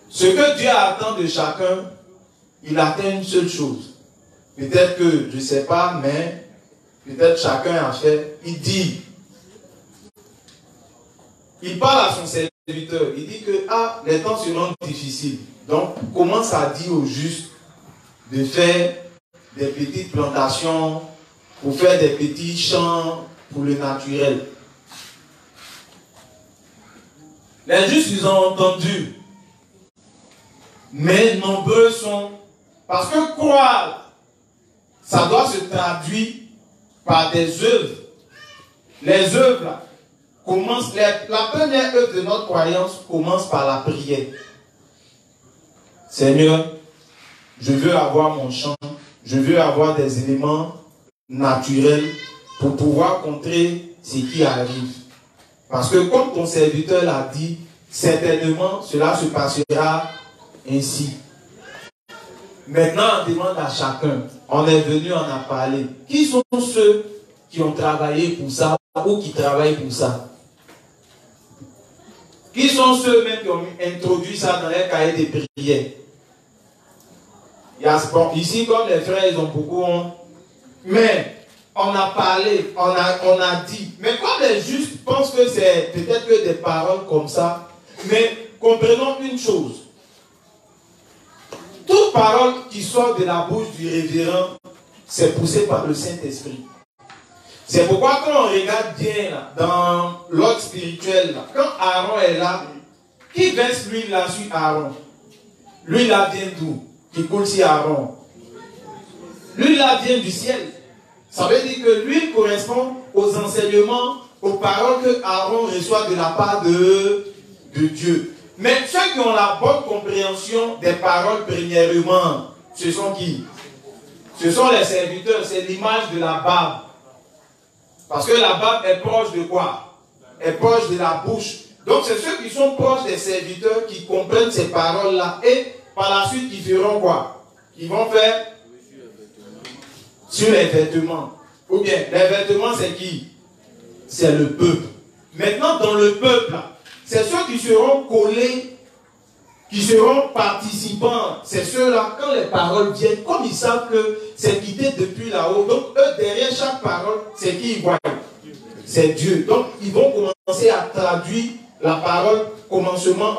S1: Ce que Dieu attend de chacun, il attend une seule chose. Peut-être que, je ne sais pas, mais peut-être chacun a fait. Il dit, il parle à son serviteur, il dit que les temps seront difficiles. Donc, commence à dire aux justes de faire des petites plantations, pour faire des petits champs pour le naturel. Les justes, ils ont entendu. Mais nombreux sont. Parce que croire, ça doit se traduire par des œuvres. Les œuvres, là, commencent. La première œuvre de notre croyance commence par la prière. Seigneur, je veux avoir mon champ, je veux avoir des éléments naturels pour pouvoir contrer ce qui arrive. Parce que comme ton serviteur l'a dit, certainement cela se passera ainsi. Maintenant, on demande à chacun, on est venu, on a parlé. Qui sont ceux qui ont travaillé pour ça ou qui travaillent pour ça? Qui sont ceux même qui ont introduit ça dans les cahiers de prière? Il y a, bon, ici, comme les frères, ils ont beaucoup honte. Mais on a parlé, on a dit. Mais quand les justes pensent que c'est peut-être que des paroles comme ça, mais comprenons une chose. Toute parole qui sort de la bouche du révérend, c'est poussé par le Saint-Esprit. C'est pourquoi quand on regarde bien là, dans l'ordre spirituel, là, quand Aaron est là, qui verse l'huile là sur Aaron? L'huile là vient d'où? Qui coule sur Aaron. L'huile là vient du ciel. Ça veut dire que l'huile correspond aux enseignements, aux paroles que Aaron reçoit de la part de Dieu. Mais ceux qui ont la bonne compréhension des paroles premièrement, ce sont qui? Ce sont les serviteurs, c'est l'image de la barbe. Parce que la barbe est proche de quoi? Est proche de la bouche. Donc c'est ceux qui sont proches des serviteurs qui comprennent ces paroles-là et par la suite ils feront quoi? Ils vont faire sur les vêtements. Ou bien, les vêtements c'est qui? C'est le peuple. Maintenant dans le peuple, c'est ceux qui seront collés, qui seront participants. C'est ceux-là, quand les paroles viennent, comme ils savent que c'est quitté depuis là-haut, donc eux, derrière chaque parole, c'est qui ils voient? C'est Dieu. Donc, ils vont commencer à traduire la parole, commencement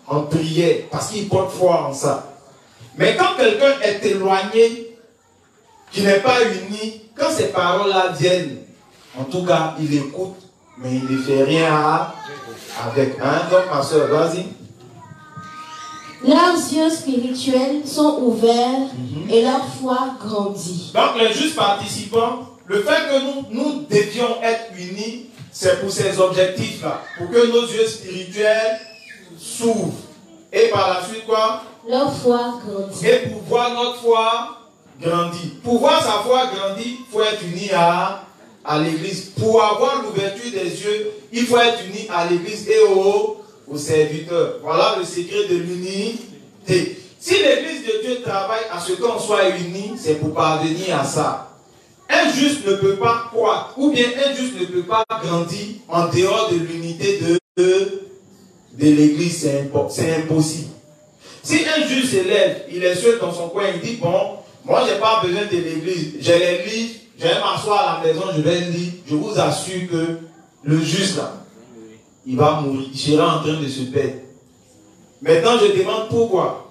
S1: en prière, parce qu'ils portent foi en ça. Mais quand quelqu'un est éloigné, qui n'est pas uni, quand ces paroles-là viennent, en tout cas, il écoute, mais il ne fait rien avec. Donc, ma soeur, vas-y.
S2: Leurs yeux spirituels sont ouverts et leur foi grandit.
S1: Donc les justes participants, le fait que nous devions être unis, c'est pour ces objectifs-là. Pour que nos yeux spirituels s'ouvrent. Et par la suite quoi?
S2: Leur foi grandit.
S1: Et pour voir notre foi grandir. Pour voir sa foi grandir, il faut être uni à l'église. Pour avoir l'ouverture des yeux, il faut être uni à l'église et aux serviteurs. Voilà le secret de l'unité. Si l'église de Dieu travaille à ce qu'on soit unis, c'est pour parvenir à ça. Un juste ne peut pas croître, ou bien un juste ne peut pas grandir en dehors de l'unité de l'église. C'est impossible. Si un juste s'élève, il est seul dans son coin, il dit, bon, moi je n'ai pas besoin de l'église, j'ai les livres, je vais m'asseoir à la maison, je vais lire, je vous assure que le juste là, il va mourir, il sera en train de se perdre. Maintenant je demande pourquoi.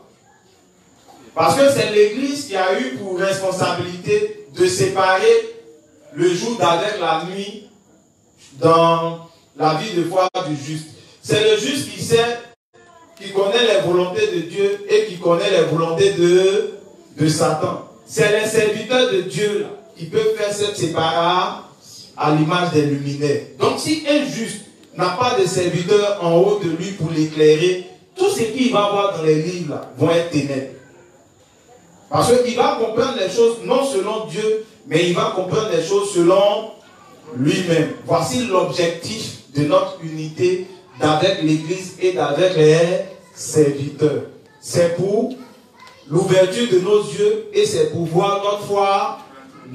S1: Parce que c'est l'église qui a eu pour responsabilité de séparer le jour d'avec la nuit dans la vie de foi du juste. C'est le juste qui sait, qui connaît les volontés de Dieu et qui connaît les volontés de Satan. C'est les serviteurs de Dieu là, qui peuvent faire cette séparation à l'image des luminaires. Donc si un juste n'a pas de serviteur en haut de lui pour l'éclairer, tout ce qu'il va voir dans les livres là, vont être ténèbres. Parce qu'il va comprendre les choses non selon Dieu, mais il va comprendre les choses selon lui-même. Voici l'objectif de notre unité d'avec l'Église et d'avec les serviteurs. C'est pour l'ouverture de nos yeux et c'est pour voir notre foi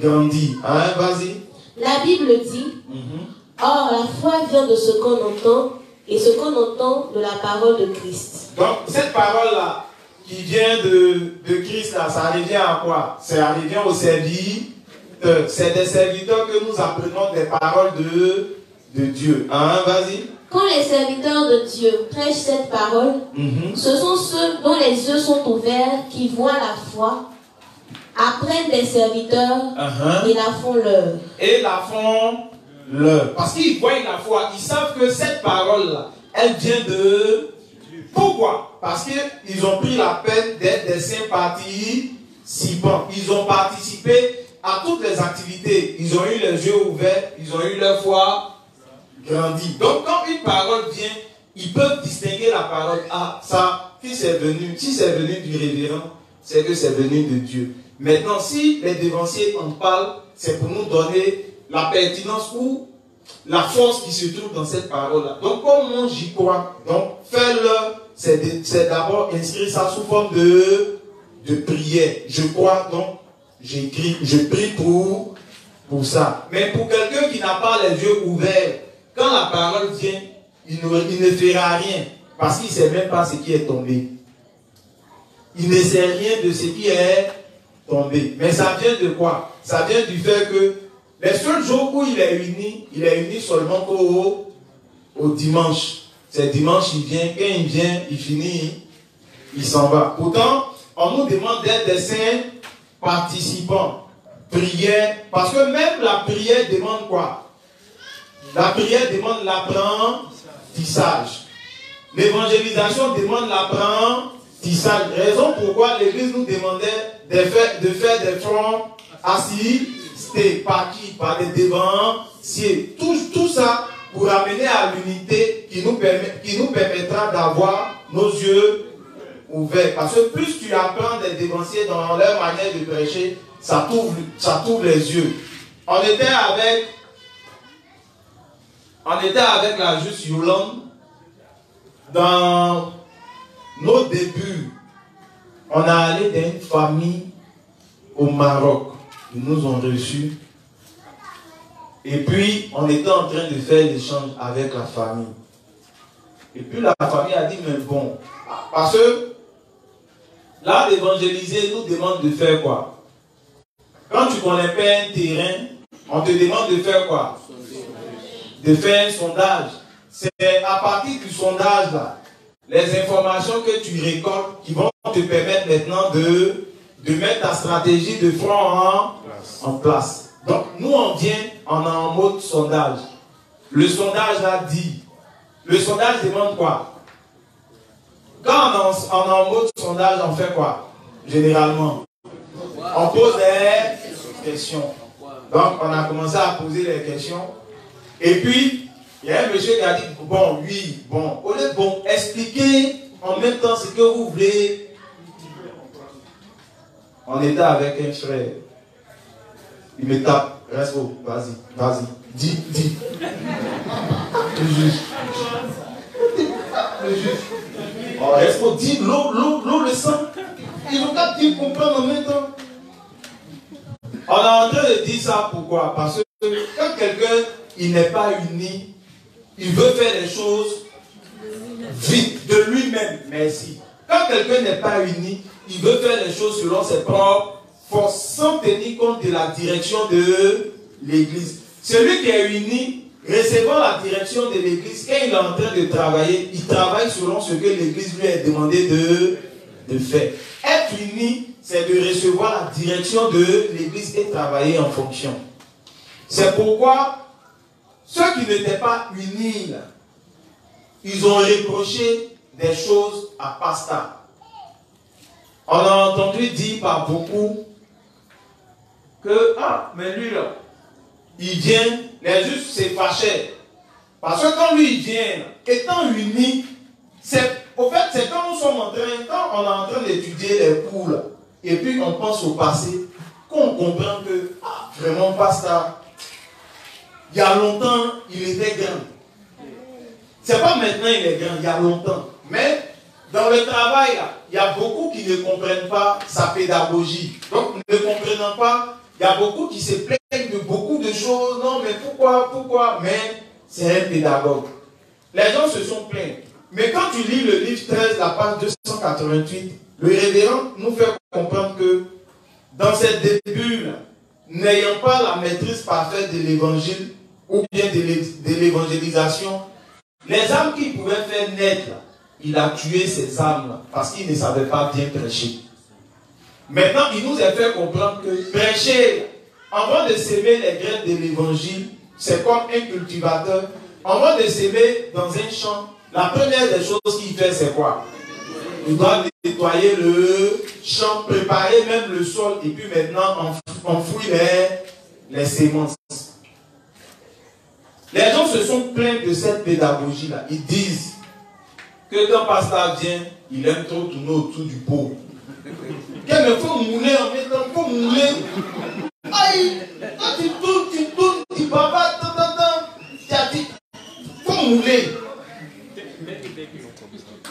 S1: grandir. Hein, vas-y.
S2: La Bible dit, or la foi vient de ce qu'on entend et ce qu'on entend de la parole de Christ. Donc
S1: cette parole-là, qui vient de Christ, là, ça revient à quoi? Ça revient aux serviteurs. C'est des serviteurs que nous apprenons des paroles de Dieu. Hein, vas-y.
S2: Quand les serviteurs de Dieu prêchent cette parole, ce sont ceux dont les yeux sont ouverts qui voient la foi, apprennent des serviteurs et la font leur. Et la font
S1: leur. Parce qu'ils voient la foi, ils savent que cette parole-là, elle vient de... Pourquoi? Parce qu'ils ont pris la peine d'être des saints participants. Ils ont participé à toutes les activités. Ils ont eu les yeux ouverts, ils ont eu leur foi grandie. Donc quand une parole vient, ils peuvent distinguer la parole. Ah, ça, si c'est venu du révérend, c'est que c'est venu de Dieu. Maintenant, si les devanciers en parlent, c'est pour nous donner la pertinence ou la force qui se trouve dans cette parole-là. Donc, comme j'y crois, donc fais-le, c'est d'abord inscrire ça sous forme de prière. Je crois, donc j'écris, je prie pour ça. Mais pour quelqu'un qui n'a pas les yeux ouverts, quand la parole vient, il ne fera rien parce qu'il ne sait même pas ce qui est tombé. Il ne sait rien de ce qui est tombé. Mais ça vient de quoi? Ça vient du fait que les seuls jours où il est uni seulement au dimanche. C'est dimanche, il vient, quand il vient, il finit, il s'en va. Pourtant, on nous demande d'être des saints participants. Prière, parce que même la prière demande quoi? La prière demande l'apprentissage. L'évangélisation demande l'apprentissage. Raison pourquoi l'Église nous demandait de faire des fronts assistés. Par qui? Par des devanciers. Tout ça pour amener à l'unité qui nous permettra d'avoir nos yeux ouverts. Parce que plus tu apprends des devanciers dans leur manière de prêcher, ça t'ouvre les yeux. On était avec la juste Yolande dans nos débuts. On est allé dans une famille au Maroc. Ils nous ont reçus. Et puis, on était en train de faire l'échange avec la famille. Et puis, la famille a dit, mais bon, parce que là, d'évangéliser nous demande de faire quoi? Quand tu ne connais pas un terrain, on te demande de faire quoi? De faire un sondage. C'est à partir du sondage, là, les informations que tu récoltes qui vont te permettre maintenant de mettre ta stratégie de front en place. Donc, nous, on vient, on est en mode sondage. Le sondage là dit, le sondage demande quoi? Quand on est en mode sondage, on fait quoi? Généralement, on pose des questions. Donc, on a commencé à poser les questions. Et puis, il y a un monsieur qui a dit, bon, oui, bon, au lieu de bon, expliquer en même temps ce que vous voulez. On était avec un frère. Il me tape, reste haut, vas-y, dis. Le juge. Oh, reste haut, dis, l'eau, le sang. Ils ont qu'à dire comprendre en même temps. On est en train de dire ça pourquoi? Parce que quand quelqu'un il n'est pas uni, il veut faire les choses vite de lui-même. Merci. Quand quelqu'un n'est pas uni, il veut faire les choses selon ses propres forces, sans tenir compte de la direction de l'église. Celui qui est uni, recevant la direction de l'église, quand il est en train de travailler, il travaille selon ce que l'église lui a demandé de faire. Être uni, c'est de recevoir la direction de l'église et travailler en fonction. C'est pourquoi ceux qui n'étaient pas unis, là, ils ont reproché des choses à Pasteur. On a entendu dire par beaucoup que, mais lui là, il vient, les justes se fâchaient. Parce que quand lui il vient, étant uni, au fait, c'est quand nous sommes en train, quand on est en train d'étudier les cours, là, et puis on pense au passé, qu'on comprend que, vraiment, Pasteur, il y a longtemps, il était grand. C'est pas maintenant il est grand, il y a longtemps. Mais dans le travail, là, il y a beaucoup qui ne comprennent pas sa pédagogie. Donc, ne comprenant pas, il y a beaucoup qui se plaignent de beaucoup de choses. Non, mais pourquoi? Mais c'est un pédagogue. Les gens se sont plaints. Mais quand tu lis le livre 13, la page 288, le révérend nous fait comprendre que dans ces débuts, n'ayant pas la maîtrise parfaite de l'évangile ou bien de l'évangélisation, les âmes qu'il pouvait faire naître, il a tué ces âmes parce qu'il ne savait pas bien prêcher. Maintenant, il nous a fait comprendre que prêcher, avant de s'aimer les graines de l'évangile, c'est comme un cultivateur. Avant de s'aimer dans un champ, la première des choses qu'il fait, c'est quoi? Il doit nettoyer le champ, préparer même le sol et puis maintenant enfouir les semences. Les gens se sont plaints de cette pédagogie-là. Ils disent que quand Pasteur vient, il aime trop tourner autour du pot. Qu'il me faut mouler en mettant, il faut mouler. Aïe, quand tu tournes, tu papas, tu as dit, il faut mouler.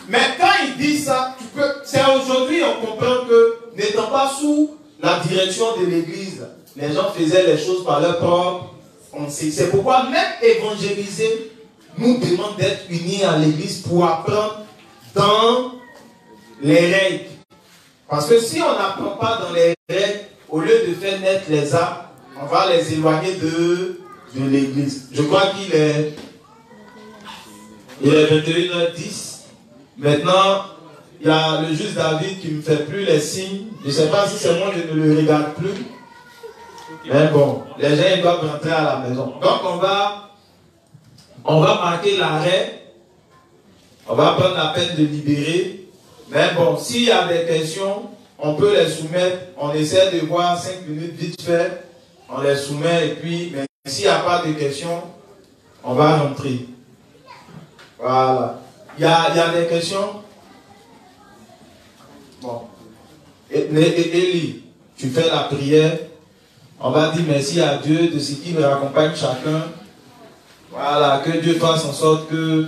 S1: Mais quand il dit ça, c'est aujourd'hui on comprend que n'étant pas sous la direction de l'église, les gens faisaient les choses par leur propre pensée. C'est pourquoi même évangéliser nous demande d'être unis à l'église pour apprendre dans les règles. Parce que si on n'apprend pas dans les règles, au lieu de faire naître les âmes, on va les éloigner de l'église. Je crois qu'il est 21h10. Maintenant, il y a le juge David qui ne me fait plus les signes. Je ne sais pas si c'est moi, je ne le regarde plus. Mais bon, les gens ils doivent rentrer à la maison. Donc on va marquer l'arrêt. On va prendre la peine de libérer. Mais bon, s'il y a des questions, on peut les soumettre. On essaie de voir 5 minutes vite fait. On les soumet et puis, mais s'il n'y a pas de questions, on va rentrer. Voilà. Il y a des questions? Bon. Élie, tu fais la prière. On va dire merci à Dieu de ce qu'il nous accompagne chacun. Voilà, que Dieu fasse en sorte que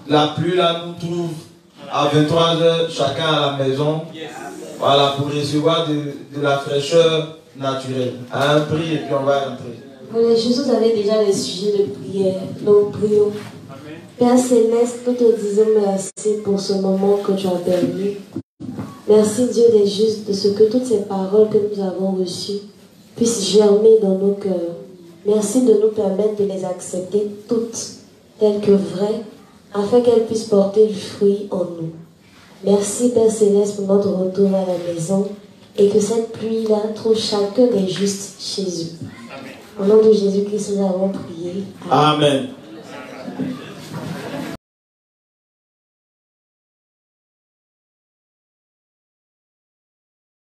S1: la pluie là nous trouve à 23h chacun à la maison. Voilà, pour recevoir de la fraîcheur naturelle. À un prix et puis on va rentrer.
S2: Voilà, Jésus avait déjà les sujets de prière. Donc prions. Père Céleste, nous te disons merci pour ce moment que tu as permis. Merci Dieu des justes de ce que toutes ces paroles que nous avons reçues puissent germer dans nos cœurs. Merci de nous permettre de les accepter toutes telles que vraies, afin qu'elles puissent porter du fruit en nous. Merci Père Céleste pour notre retour à la maison et que cette pluie-là trouve chacun des justes chez eux. Au nom de Jésus-Christ, nous avons prié.
S1: Amen.